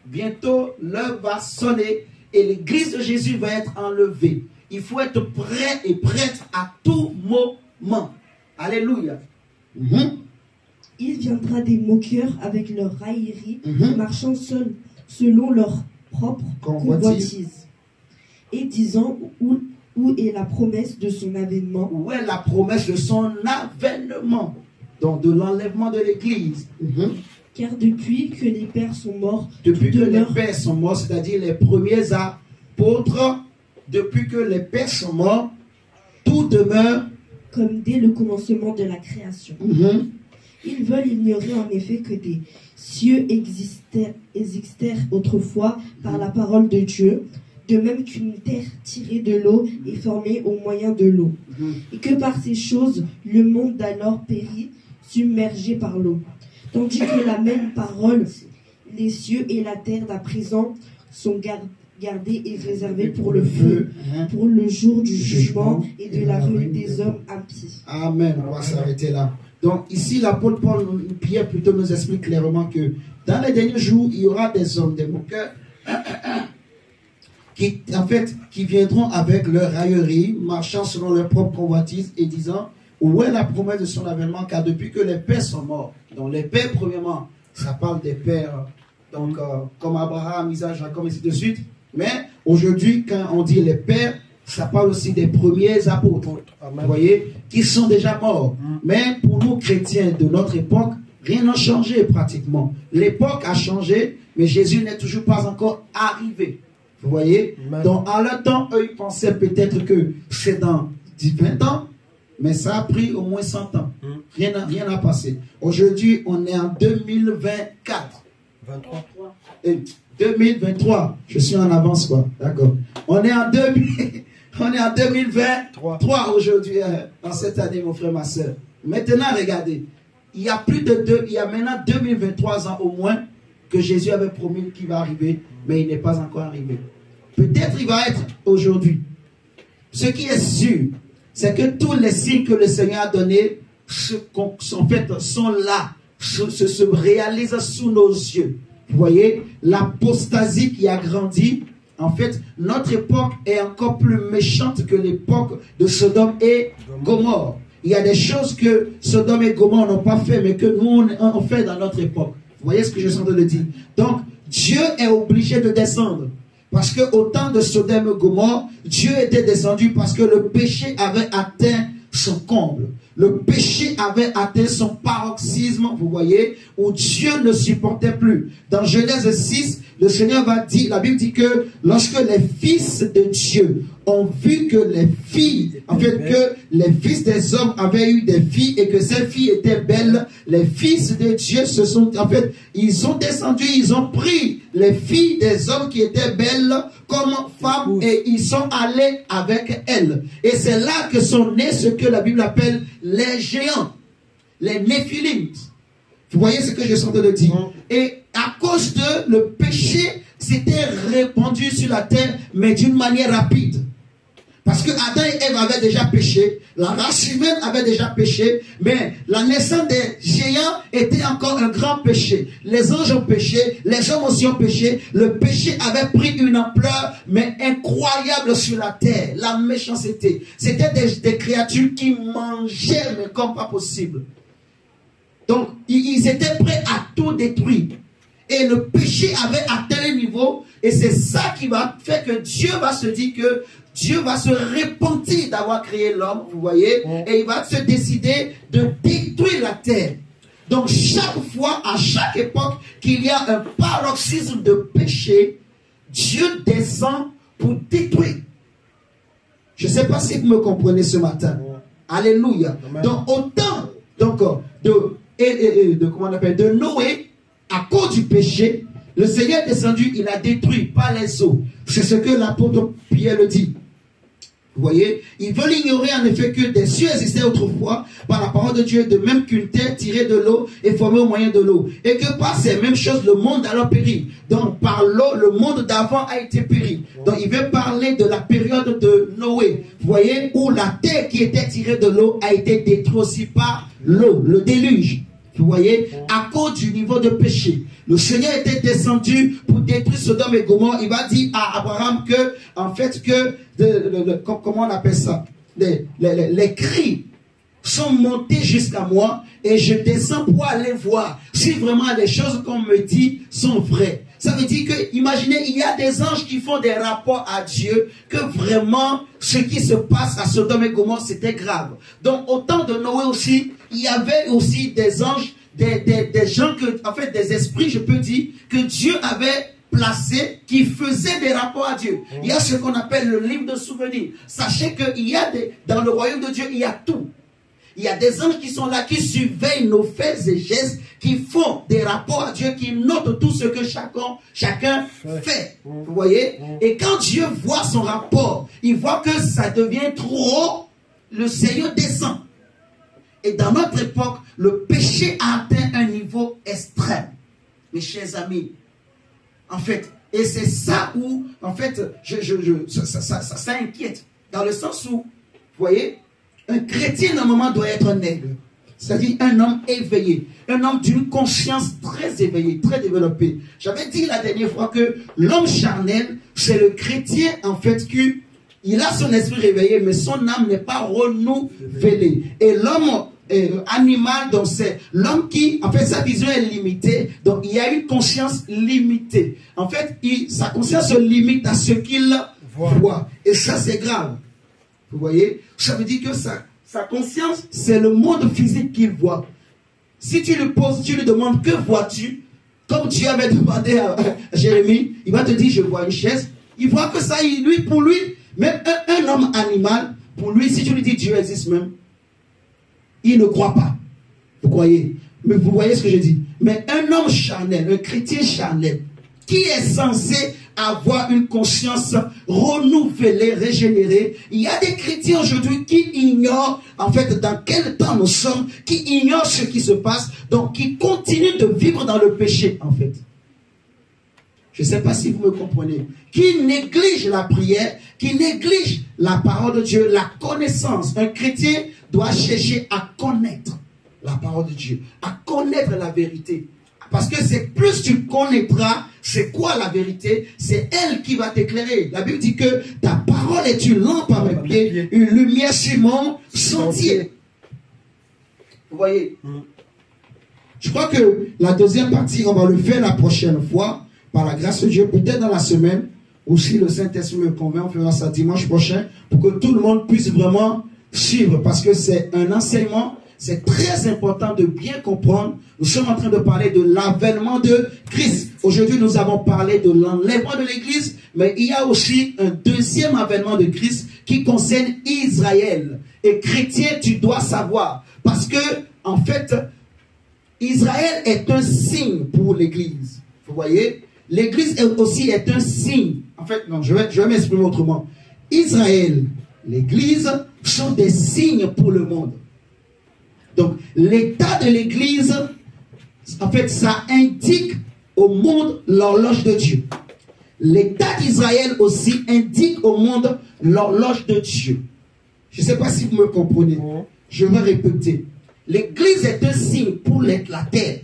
Bientôt, l'heure va sonner et l'église de Jésus va être enlevée. Il faut être prêt et prête à tout moment. Alléluia. Mhm. il viendra des moqueurs avec leur raillerie, Mhm. marchant seuls selon leur propre Convoitise. convoitise, et disant où est la promesse de son avènement. Où est la promesse de son avènement? Donc de l'enlèvement de l'église. Mhm. Car depuis que les pères sont morts, Depuis tout que les demeure pères sont morts, c'est-à-dire les premiers apôtres, depuis que les pères sont morts, tout demeure. comme dès le commencement de la création. Mhm. Ils veulent ignorer en effet que des cieux existèrent autrefois par la parole de Dieu, de même qu'une terre tirée de l'eau est formée au moyen de l'eau, Mhm. et que par ces choses, le monde d'alors périt, submergé par l'eau. Tandis que la même parole, les cieux et la terre d'à présent sont gardés et réservés pour le feu, Hein. pour le jour du jugement et de la ruine des hommes impies. Amen. On va s'arrêter là. Donc ici, l'apôtre Paul, Pierre plutôt nous explique clairement que dans les derniers jours, il y aura des hommes, des moqueurs, qui viendront avec leur raillerie, marchant selon leur propre convoitise et disant, où est la promesse de son avènement? Car depuis que les pères sont morts, donc les pères, premièrement, ça parle des pères, donc comme Abraham, Isaac, Jacob, et ainsi de suite. Mais aujourd'hui, quand on dit les pères, ça parle aussi des premiers apôtres, Amen. vous voyez, qui sont déjà morts. Mais pour nous chrétiens de notre époque, rien n'a changé pratiquement. L'époque a changé, mais Jésus n'est toujours pas encore arrivé. Vous voyez? Amen. Donc, à leur temps, eux, ils pensaient peut-être que c'est dans 20 ans, mais ça a pris au moins 100 ans. Rien n'a passé. Aujourd'hui, on est en 2024. 23. Et 2023. Je suis en avance, quoi. D'accord. On est en 2023 aujourd'hui, dans cette année, mon frère, ma soeur. Maintenant, regardez. Il y a maintenant 2023 ans au moins que Jésus avait promis qu'il va arriver, mais il n'est pas encore arrivé. Peut-être il va être aujourd'hui. Ce qui est sûr, c'est que tous les signes que le Seigneur a donnés sont là, se réalisent sous nos yeux. Vous voyez, l'apostasie qui a grandi, en fait, notre époque est encore plus méchante que l'époque de Sodome et Gomorrhe. Il y a des choses que Sodome et Gomorrhe n'ont pas fait, mais que nous, on fait dans notre époque. Vous voyez ce que je suis en train de dire? Donc, Dieu est obligé de descendre. Parce que au temps de Sodome et Gomorrhe, Dieu était descendu parce que le péché avait atteint son comble. Le péché avait atteint son paroxysme, vous voyez, où Dieu ne supportait plus. Dans Genèse 6, le Seigneur va dire, la Bible dit que lorsque les fils de Dieu ont vu que les filles, que les fils des hommes avaient eu des filles et que ces filles étaient belles, les fils de Dieu ils ont descendu, ils ont pris les filles des hommes qui étaient belles comme femmes et ils sont allés avec elles. Et c'est là que sont nés ce que la Bible appelle les géants, les néphilites. Vous voyez ce que je suis en train de dire? Et à cause de le péché, s'était répandu sur la terre, mais d'une manière rapide. Parce que Adam et Ève avaient déjà péché, la race humaine avait déjà péché, mais la naissance des géants était encore un grand péché. Les anges ont péché, les hommes aussi ont péché. Le péché avait pris une ampleur, mais incroyable sur la terre. La méchanceté. C'était des créatures qui mangeaient, mais comme pas possible. Donc, ils étaient prêts à tout détruire. Et le péché avait atteint un niveau, et c'est ça qui va faire que Dieu va se dire que Dieu va se repentir d'avoir créé l'homme, vous voyez, et il va se décider de détruire la terre. Donc chaque fois, à chaque époque qu'il y a un paroxysme de péché, Dieu descend pour détruire. Je ne sais pas si vous me comprenez ce matin. Alléluia. Donc autant de Noé, à cause du péché, le Seigneur est descendu, il a détruit par les eaux. C'est ce que l'apôtre Pierre le dit. Vous voyez, ils veulent ignorer en effet que des cieux existaient autrefois par la parole de Dieu, de même qu'une terre tirée de l'eau et formée au moyen de l'eau. Et que par ces mêmes choses, le monde alors périt. Donc par l'eau, le monde d'avant a été péri. Donc il veut parler de la période de Noé. Vous voyez, où la terre qui était tirée de l'eau a été détruite aussi par l'eau, le déluge. Vous voyez, à cause du niveau de péché. Le Seigneur était descendu pour détruire Sodome et Gomorrhe. Il va dire à Abraham que, en fait, comment on appelle ça? Les cris sont montés jusqu'à moi et je descends pour aller voir si vraiment les choses qu'on me dit sont vraies. Ça veut dire que, imaginez, il y a des anges qui font des rapports à Dieu que vraiment ce qui se passe à Sodome et Gomorrhe, c'était grave. Donc, au temps de Noé aussi, il y avait aussi des anges, des gens, en fait, des esprits, je peux dire, que Dieu avait placés qui faisaient des rapports à Dieu. Il y a ce qu'on appelle le livre de souvenirs. Sachez qu'il y a dans le royaume de Dieu, il y a tout. Il y a des anges qui sont là, qui surveillent nos faits et gestes, qui font des rapports à Dieu, qui notent tout ce que chacun fait. Vous voyez? Et quand Dieu voit son rapport, il voit que ça devient trop haut, le Seigneur descend. Et dans notre époque, le péché a atteint un niveau extrême. Mes chers amis, en fait, et c'est ça où, en fait, ça inquiète. Dans le sens où, vous voyez, un chrétien, normalement, doit être un nègre. C'est-à-dire un homme éveillé. Un homme d'une conscience très éveillée, très développée. J'avais dit la dernière fois que l'homme charnel, c'est le chrétien, en fait, il a son esprit réveillé, mais son âme n'est pas renouvelée. Et l'homme animal, donc c'est l'homme qui, en fait, sa vision est limitée. Donc, il y a une conscience limitée. En fait, sa conscience se limite à ce qu'il voit. Et ça, c'est grave. Vous voyez? Ça veut dire que sa conscience, c'est le monde physique qu'il voit. Si tu lui demandes, que vois-tu? Comme Dieu avait demandé à Jérémie, il va te dire, je vois une chaise. Il voit que ça, pour lui, même un homme animal, pour lui, si tu lui dis Dieu existe même, il ne croit pas. Vous croyez? Mais vous voyez ce que je dis? Mais un homme charnel, un chrétien charnel, qui est censé avoir une conscience renouvelée, régénérée. Il y a des chrétiens aujourd'hui qui ignorent, en fait, dans quel temps nous sommes, qui ignorent ce qui se passe, donc qui continuent de vivre dans le péché, en fait. Je ne sais pas si vous me comprenez. Qui néglige la prière, qui néglige la parole de Dieu, la connaissance. Un chrétien doit chercher à connaître la parole de Dieu, à connaître la vérité. Parce que c'est plus tu connaîtras c'est quoi la vérité, c'est elle qui va t'éclairer. La Bible dit que ta parole est une lampe à mes pieds, une lumière sur mon sentier. Vous voyez? Je crois que la deuxième partie, on va le faire la prochaine fois, par la grâce de Dieu, peut-être dans la semaine, ou si le Saint-Esprit me convainc, on fera ça dimanche prochain, pour que tout le monde puisse vraiment suivre, parce que c'est un enseignement. C'est très important de bien comprendre. Nous sommes en train de parler de l'avènement de Christ. Aujourd'hui, nous avons parlé de l'enlèvement de l'Église, mais il y a aussi un deuxième avènement de Christ qui concerne Israël. Et chrétien, tu dois savoir. Parce que, en fait, Israël est un signe pour l'Église. Vous voyez? L'Église aussi est un signe. En fait, non, je vais m'exprimer autrement. Israël, l'Église sont des signes pour le monde. Donc, l'état de l'Église, en fait, ça indique au monde l'horloge de Dieu. L'État d'Israël aussi indique au monde l'horloge de Dieu. Je ne sais pas si vous me comprenez. Je vais répéter. L'Église est un signe pour la terre.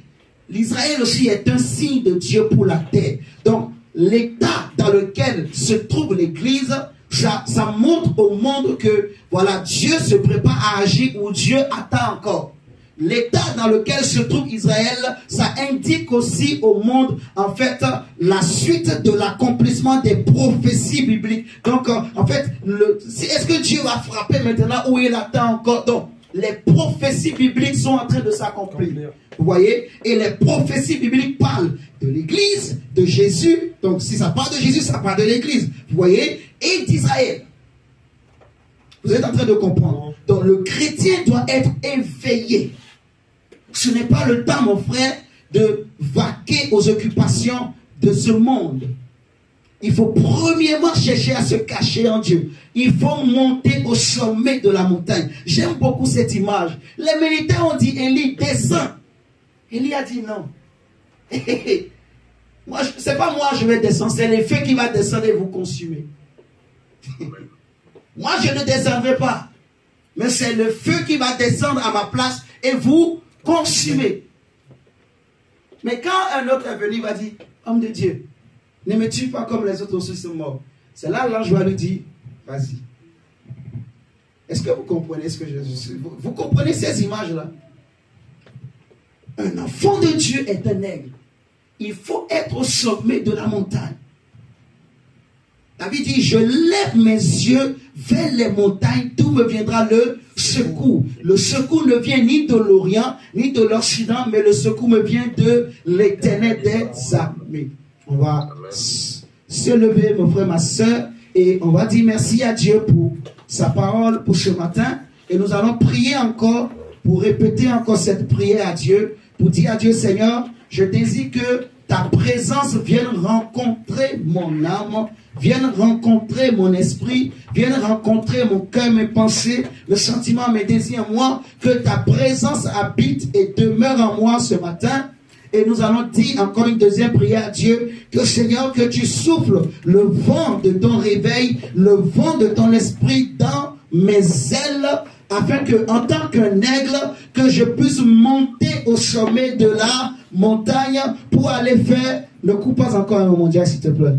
L'Israël aussi est un signe de Dieu pour la terre. Donc, l'état dans lequel se trouve l'Église, ça montre au monde que, voilà, Dieu se prépare à agir ou Dieu attend encore. L'état dans lequel se trouve Israël, ça indique aussi au monde, en fait, la suite de l'accomplissement des prophéties bibliques. Donc, en fait, est-ce que Dieu va frapper maintenant ou il attend encore? Donc, les prophéties bibliques sont en train de s'accomplir. Vous voyez? Et les prophéties bibliques parlent de l'Église, de Jésus. Donc, si ça parle de Jésus, ça parle de l'Église. Vous voyez? Et d'Israël. Vous êtes en train de comprendre. Donc, le chrétien doit être éveillé. Ce n'est pas le temps, mon frère, de vaquer aux occupations de ce monde. Il faut premièrement chercher à se cacher en Dieu. Il faut monter au sommet de la montagne. J'aime beaucoup cette image. Les militaires ont dit, Élie, descends. Élie a dit non. Moi, c'est pas moi je vais descendre, c'est le feu qui va descendre et vous consumer. Moi, je ne descendrai pas. Mais c'est le feu qui va descendre à ma place et vous consumer. Mais quand un autre est venu, il va dire, homme de Dieu, ne me tue pas comme les autres aussi sont morts. C'est là l'ange va lui dire, vas-y. Est-ce que vous comprenez ce que je suis? Vous comprenez ces images-là? Un enfant de Dieu est un aigle. Il faut être au sommet de la montagne. David dit, je lève mes yeux vers les montagnes, d'où me viendra le secours. Le secours ne vient ni de l'Orient, ni de l'Occident, mais le secours me vient de l'Éternel des armées. On va se lever, mon frère, ma soeur, et on va dire merci à Dieu pour sa parole pour ce matin. Et nous allons prier encore, pour répéter encore cette prière à Dieu, pour dire à Dieu, Seigneur, je désire que ta présence vienne rencontrer mon âme, vienne rencontrer mon esprit, vienne rencontrer mon cœur, mes pensées, le sentiment, mes désirs en moi, que ta présence habite et demeure en moi ce matin. Et nous allons dire encore une deuxième prière à Dieu, que Seigneur, que tu souffles le vent de ton réveil, le vent de ton esprit dans mes ailes, afin que, en tant qu'un aigle, que je puisse monter au sommet de la montagne pour aller faire. Ne coupe pas encore un moment, Dieu, s'il te plaît.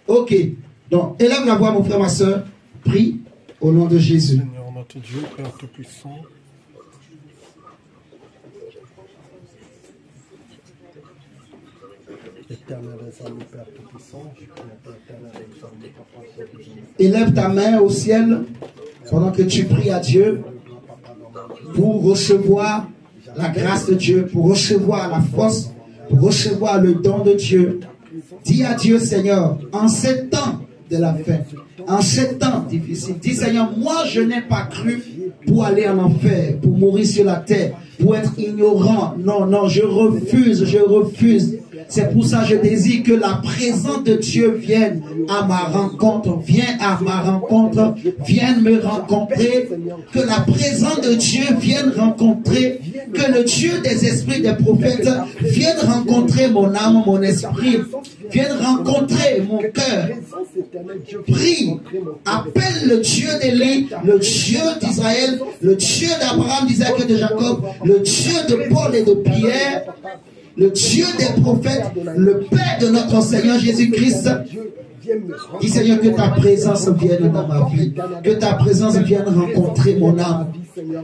Ok. Donc, élève la voix, mon frère, ma soeur. Prie au nom de Jésus. Seigneur, notre Dieu, Père Tout-Puissant. Élève ta main au ciel pendant que tu pries à Dieu pour recevoir la grâce de Dieu, pour recevoir la force, pour recevoir le don de Dieu. Dis à Dieu, Seigneur, en ces temps de la fin, en ces temps difficiles, dis Seigneur, moi je n'ai pas cru pour aller en enfer, pour mourir sur la terre, pour être ignorant. Non, non, je refuse, je refuse. C'est pour ça que je désire que la présence de Dieu vienne à ma rencontre, vienne à ma rencontre, vienne me rencontrer, que la présence de Dieu vienne rencontrer, que le Dieu des esprits des prophètes vienne rencontrer mon âme, mon esprit, vienne rencontrer mon cœur. Prie, appelle le Dieu d'Élie, le Dieu d'Israël, le Dieu d'Abraham, d'Isaac et de Jacob, le Dieu de Paul et de Pierre, le Dieu des prophètes, le Père de notre Seigneur Jésus-Christ. Dis Seigneur, que ta présence vienne dans ma vie, que ta présence vienne rencontrer mon âme.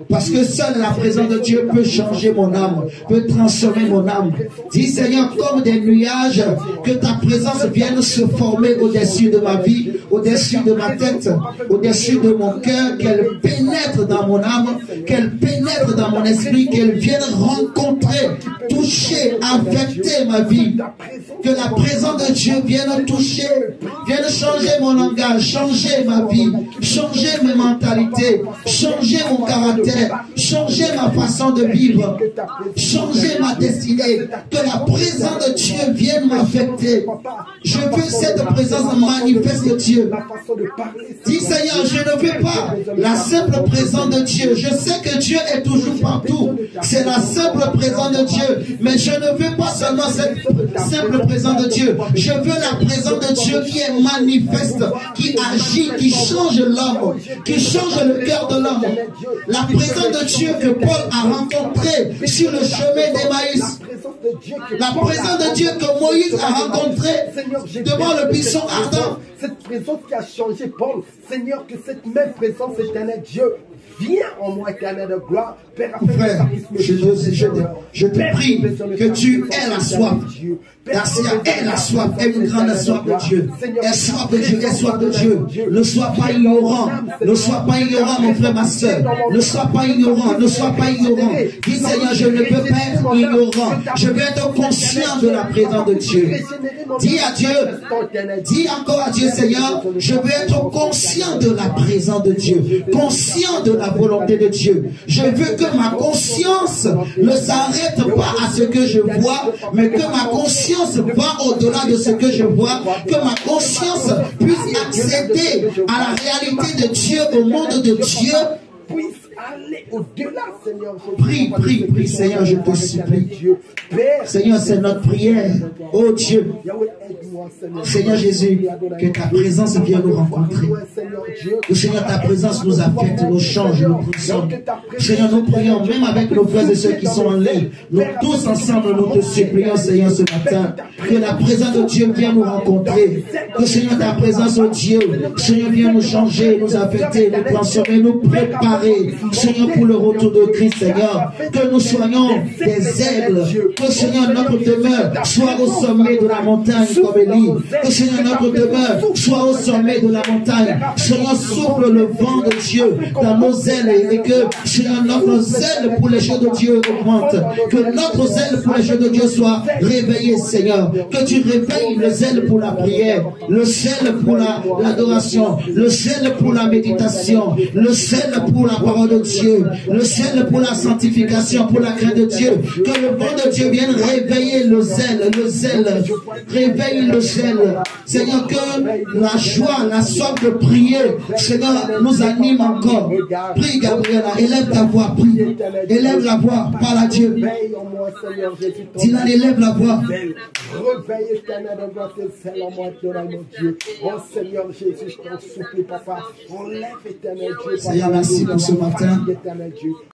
Parce que seule la présence de Dieu peut changer mon âme, peut transformer mon âme. Dis Seigneur, comme des nuages, que ta présence vienne se former au-dessus de ma vie, au-dessus de ma tête, au-dessus de mon cœur, qu'elle pénètre dans mon âme, qu'elle pénètre dans mon esprit, qu'elle vienne rencontrer, toucher, affecter ma vie. Que la présence de Dieu vienne toucher, vienne changer mon langage, changer ma vie, changer mes mentalités, changer mon caractère. caractère, changer ma façon de vivre, changer ma destinée, que la présence de Dieu vienne m'affecter. Je veux cette présence manifeste de Dieu. Dis Seigneur, je ne veux pas la simple présence de Dieu. Je sais que Dieu est toujours partout. C'est la simple présence de Dieu. Mais je ne veux pas seulement cette simple présence de Dieu. Je veux la présence de Dieu qui est manifeste, qui agit, qui change l'homme, qui change le cœur de l'homme. La présence de Dieu que Paul a rencontrée sur le chemin d'Emmaüs. La présence de Dieu que Moïse a rencontrée devant le buisson ardent. Cette présence qui a changé Paul. Seigneur, que cette même présence, éternel Dieu, viens en moi, éternel de gloire. Père, frère, je te prie que tu aies la soif. Garcia, aie la soif, aie une grande soif de Dieu. Aie soif de Dieu, aie soif de Dieu. Ne sois pas ignorant. Ne sois pas ignorant, mon frère, ma soeur. Ne sois pas ignorant, ne sois pas ignorant. Dis Seigneur, je ne peux pas être ignorant. Je veux être conscient de la présence de Dieu. Dis à Dieu, dis encore à Dieu, Seigneur, je veux être conscient de la présence de Dieu, conscient de la volonté de Dieu. Je veux que ma conscience ne s'arrête pas à ce que je vois, mais que ma conscience va au-delà de ce que je vois, que ma conscience puisse accéder à la réalité de Dieu, au monde de Dieu. Aller au-delà, Seigneur. Prie, Seigneur, je te supplie. Seigneur, c'est notre prière. Oh Dieu, Seigneur Jésus, que ta présence vienne nous rencontrer. Que Seigneur, ta présence nous affecte, nous change, nous transforme. Seigneur, nous prions, même avec nos frères et ceux qui sont en ligne, nous tous ensemble, nous te supplions, Seigneur, ce matin, que la présence de Dieu vienne nous rencontrer. Que Seigneur, ta présence, oh Dieu, Seigneur, vienne nous changer, nous affecter, nous transformer, nous préparer. Seigneur, pour le retour de Christ, Seigneur, que nous soyons des aigles, que Seigneur, notre demeure soit au sommet de la montagne comme Élie, que Seigneur, notre demeure soit au sommet de la montagne. Seigneur, souffle le vent de Dieu dans nos ailes et que Seigneur, notre zèle pour les choses de Dieu augmente, que notre zèle pour les choses de Dieu soit réveillé, Seigneur, que tu réveilles le zèle pour la prière, le zèle pour l'adoration, le zèle pour la méditation, le zèle pour la parole de Dieu, le zèle pour la sanctification, pour la crainte de Dieu, que le vent de Dieu vienne réveiller le zèle, réveille le zèle. Seigneur, que la joie, la soif de prier, Seigneur, nous anime encore. Prie, Gabriela, élève ta voix, prie. Élève la voix, parle à Dieu. Dis-la, élève la voix. Réveille, éternel, de gloire, tes zèles en moi, mon Dieu. Oh Seigneur Jésus, je t'en supplie, papa. Enlève, éternel Dieu. Seigneur, merci pour ce matin.